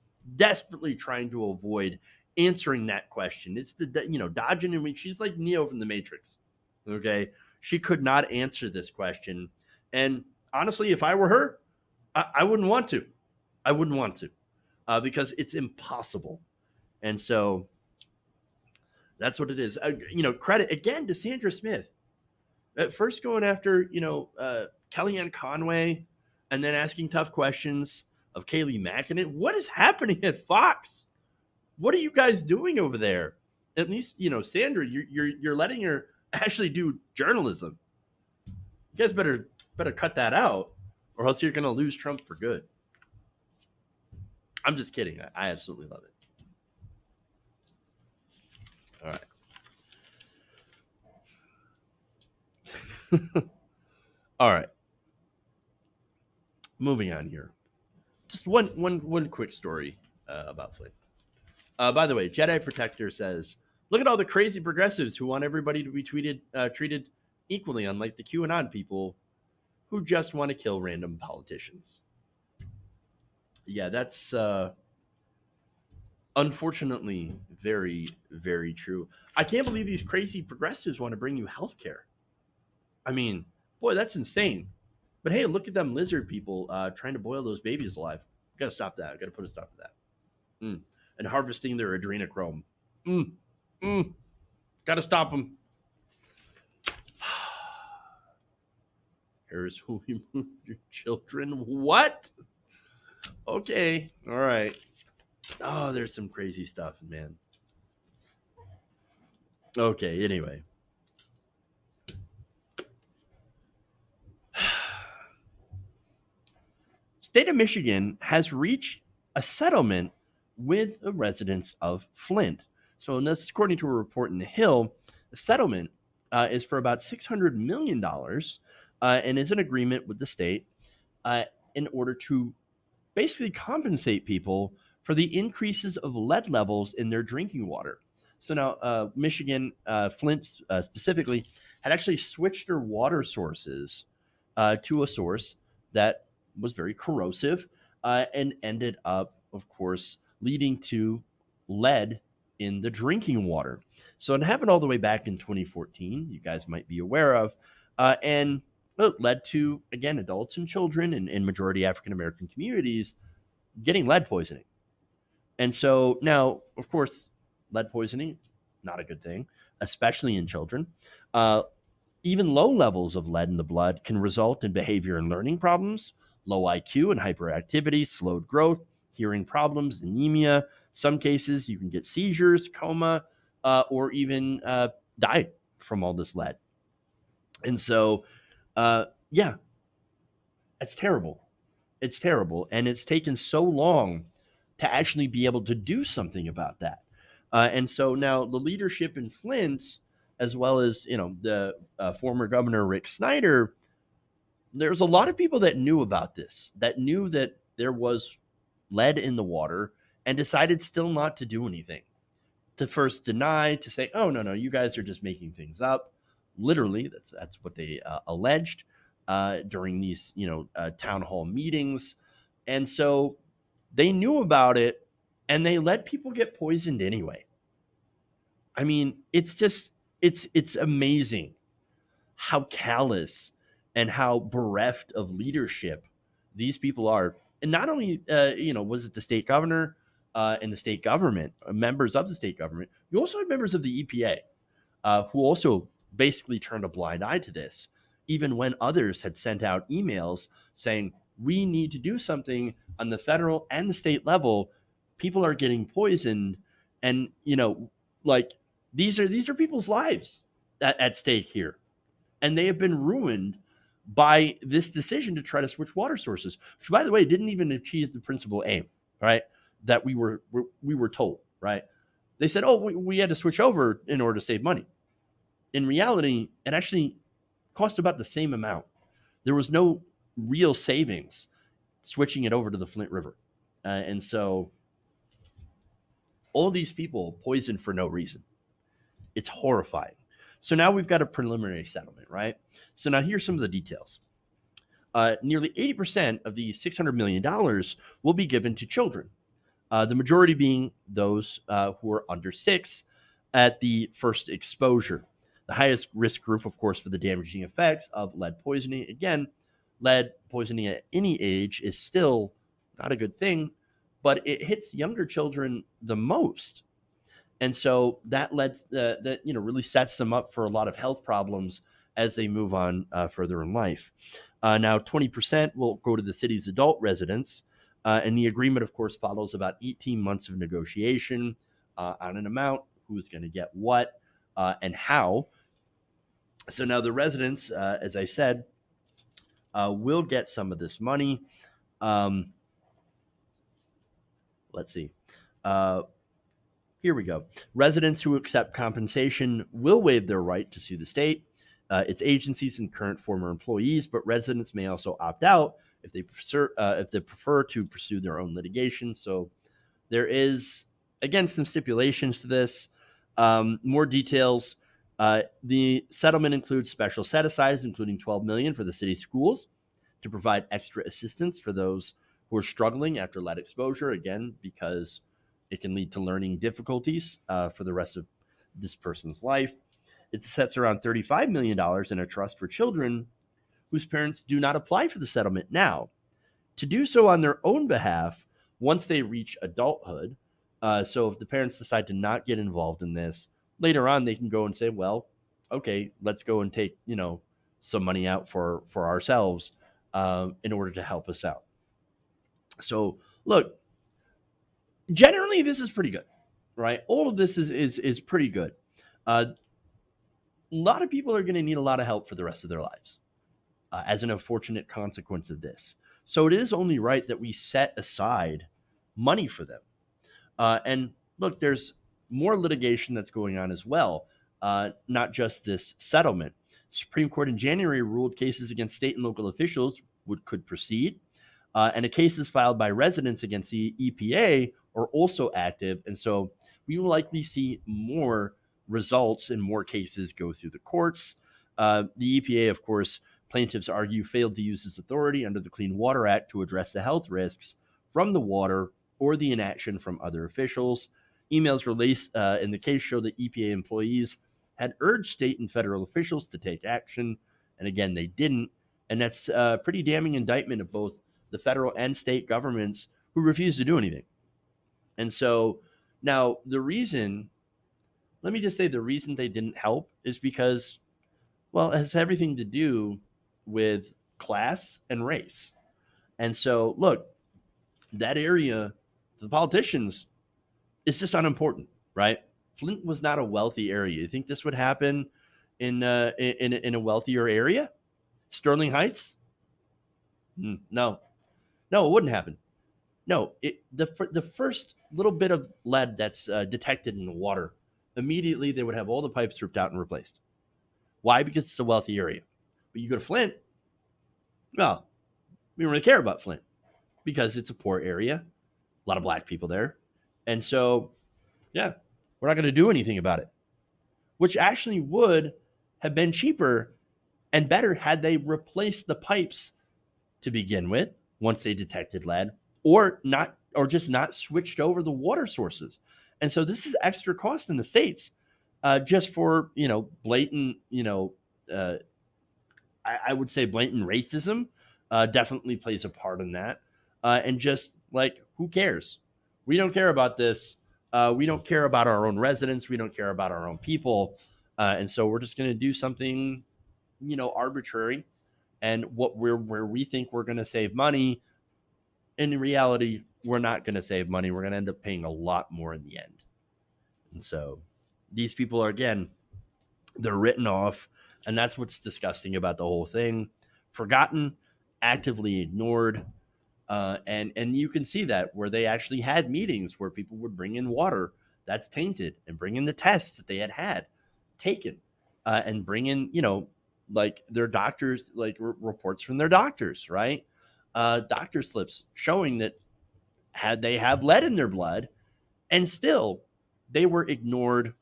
trying to avoid answering that question. It's dodging, and she's like Neo from the Matrix. Okay. She could not answer this question. And honestly, if I were her, I wouldn't want to. Because it's impossible. And so that's what it is. Credit again to Sandra Smith. At first going after, Kellyanne Conway, and then asking tough questions of Kayleigh McEnany. What is happening at Fox? What are you guys doing over there? At least, Sandra, you're letting her actually do journalism. You guys better cut that out, or else you're going to lose Trump for good. I'm just kidding. I absolutely love it. All right. All right. Moving on here. Just one quick story about Flint. By the way, Jedi Protector says, look at all the crazy progressives who want everybody to be treated equally, unlike the QAnon people who just want to kill random politicians. Yeah, that's unfortunately very, very true. I can't believe these crazy progressives want to bring you health care. I mean, boy, that's insane. But hey, look at them lizard people trying to boil those babies alive. Got to stop that. Got to put a stop to that. And harvesting their adrenochrome. Got to stop them. Here's who we moved your children. What? Okay. All right. Oh, there's some crazy stuff, man. Okay, anyway. State of Michigan has reached a settlement with the residents of Flint. So this, according to a report in The Hill, the settlement is for about $600 million and is an agreement with the state in order to basically compensate people for the increases of lead levels in their drinking water. So now Michigan, Flint specifically, had actually switched their water sources to a source that was very corrosive and ended up, of course, leading to lead in the drinking water. So it happened all the way back in 2014, you guys might be aware of, and it led to, again, adults and children in majority African-American communities getting lead poisoning. And so now, of course, lead poisoning, not a good thing, especially in children. Even low levels of lead in the blood can result in behavior and learning problems, low IQ and hyperactivity, slowed growth, hearing problems, anemia. Some cases you can get seizures, coma, or even die from all this lead. And so, yeah, it's terrible. It's terrible. And it's taken so long to actually be able to do something about that. And so now the leadership in Flint, as well as, the former governor, Rick Snyder, there's a lot of people that knew about this, that knew that there was lead in the water and decided still not to do anything. To first deny, to say, oh, no, you guys are just making things up. Literally, that's what they alleged during these, town hall meetings. And so they knew about it and they let people get poisoned anyway. I mean, it's just, it's amazing how callous and how bereft of leadership these people are. And not only, was it the state governor and the state government, members of the state government, you also had members of the EPA who also basically turned a blind eye to this, even when others had sent out emails saying, we need to do something on the federal and the state level. People are getting poisoned. And, these are people's lives at stake here. And they have been ruined by this decision to try to switch water sources, which, by the way, didn't even achieve the principal aim, right? That we were told, right? They said, oh, we had to switch over in order to save money. In reality, it actually cost about the same amount. There was no real savings switching it over to the Flint River. And so all these people poisoned for no reason. It's horrifying. So now we've got a preliminary settlement, right? So now here's some of the details. Nearly 80% of the $600 million will be given to children, the majority being those who are under 6 at the first exposure. The highest risk group, of course, for the damaging effects of lead poisoning. Again, lead poisoning at any age is still not a good thing, but it hits younger children the most. And so that really sets them up for a lot of health problems as they move on further in life. Now, 20% will go to the city's adult residents. And the agreement, of course, follows about 18 months of negotiation on an amount, who's going to get what, and how. So now the residents, as I said, will get some of this money. Let's see. Here we go. Residents who accept compensation will waive their right to sue the state, its agencies, and current former employees, but residents may also opt out if they prefer to pursue their own litigation. So there is, again, some stipulations to this. More details. The settlement includes special set-asides, including $12 million for the city schools to provide extra assistance for those who are struggling after lead exposure, again, because it can lead to learning difficulties for the rest of this person's life. It sets around $35 million in a trust for children whose parents do not apply for the settlement now, to do so on their own behalf once they reach adulthood. So if the parents decide to not get involved in this, later on they can go and say, well, okay, let's go and take, some money out for ourselves in order to help us out. So look, generally this is pretty good, right? All of this is pretty good. A lot of people are going to need a lot of help for the rest of their lives as an unfortunate consequence of this. So it is only right that we set aside money for them. And look, there's more litigation that's going on as well. not just this settlement. Supreme Court in January ruled cases against state and local officials could proceed. And the cases filed by residents against the EPA are also active. And so we will likely see more results and more cases go through the courts. The EPA, of course, plaintiffs argue, failed to use its authority under the Clean Water Act to address the health risks from the water or the inaction from other officials. Emails released in the case show that EPA employees had urged state and federal officials to take action. And again, they didn't. And that's a pretty damning indictment of both the federal and state governments who refused to do anything. And so now the reason, let me just say the reason they didn't help is because, well, it has everything to do with class and race. And so, look, that area, the politicians, it's just unimportant, right? Flint was not a wealthy area. You think this would happen in a wealthier area? Sterling Heights? No, it wouldn't happen. No, the first little bit of lead that's detected in the water, immediately they would have all the pipes ripped out and replaced. Why? Because it's a wealthy area. But you go to Flint, well, we don't really care about Flint because it's a poor area, a lot of black people there. And so, yeah, we're not going to do anything about it, which actually would have been cheaper and better had they replaced the pipes to begin with once they detected lead, or just not switched over the water sources. And so this is extra cost in the States just for, blatant, I would say blatant racism definitely plays a part in that. And just like, who cares? We don't care about this. We don't care about our own residents. We don't care about our own people. And so we're just going to do something, arbitrary. And where we think we're going to save money, in reality, we're not going to save money. We're going to end up paying a lot more in the end. And so these people are, again, they're written off. And that's what's disgusting about the whole thing. Forgotten, actively ignored. And you can see that where they actually had meetings where people would bring in water that's tainted and bring in the tests that they had taken and bring in, like their doctors, like reports from their doctors, right? Doctor slips showing that they have lead in their blood, and still they were ignored,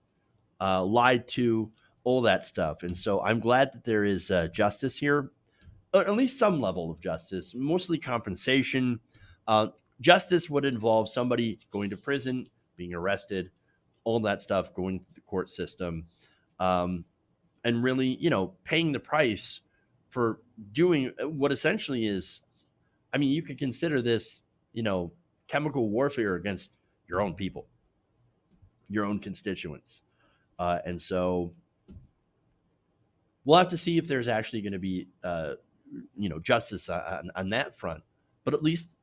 lied to, all that stuff. And so I'm glad that there is justice here, or at least some level of justice, mostly compensation. Justice would involve somebody going to prison, being arrested, all that stuff, going through the court system, and really, paying the price for doing what essentially is, I mean, you could consider this, chemical warfare against your own people, your own constituents. And so we'll have to see if there's actually going to be, justice on that front. But at least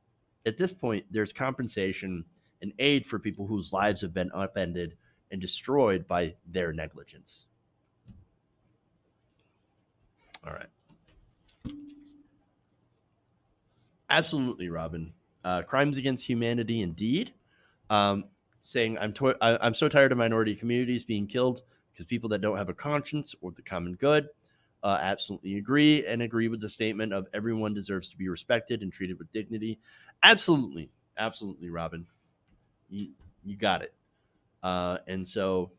at this point, there's compensation and aid for people whose lives have been upended and destroyed by their negligence. All right. Absolutely, Robin. Crimes against humanity, indeed. Saying I'm so tired of minority communities being killed because people that don't have a conscience or the common good. Absolutely agree, and agree with the statement of everyone deserves to be respected and treated with dignity. Absolutely, Robin. You got it. And so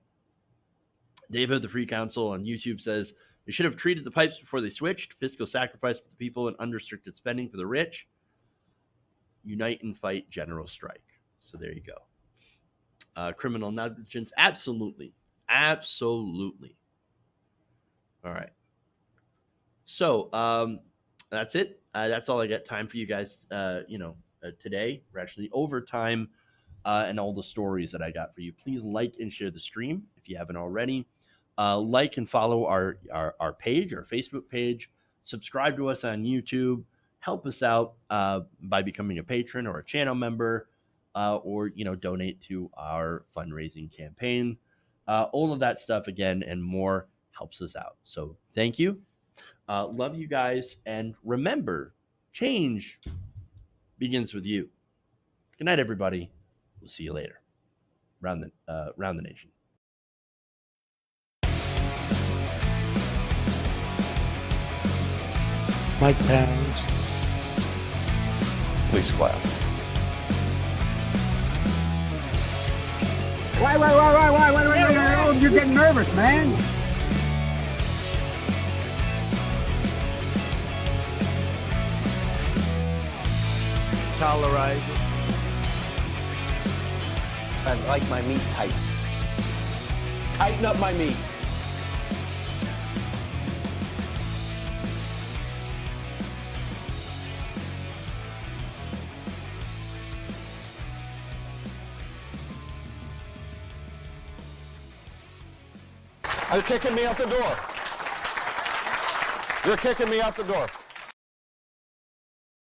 David of the Free Council on YouTube says they should have treated the pipes before they switched. Fiscal sacrifice for the people and unrestricted spending for the rich. Unite and fight general strike. So there you go. Criminal negligence. Absolutely. All right. So that's it. That's all I got time for you guys. Today we're actually over time, and all the stories that I got for you. Please like and share the stream if you haven't already. Like and follow our page, our Facebook page. Subscribe to us on YouTube. Help us out by becoming a patron or a channel member, or donate to our fundraising campaign. All of that stuff again and more helps us out. So thank you. Love you guys, and remember, change begins with you. Good night, everybody. We'll see you later. Round the nation. Mike Pounds. Please clap. Why? You're getting nervous, man. Tolerate. I like my meat tight. Tighten up my meat. You're kicking me out the door. You're kicking me out the door.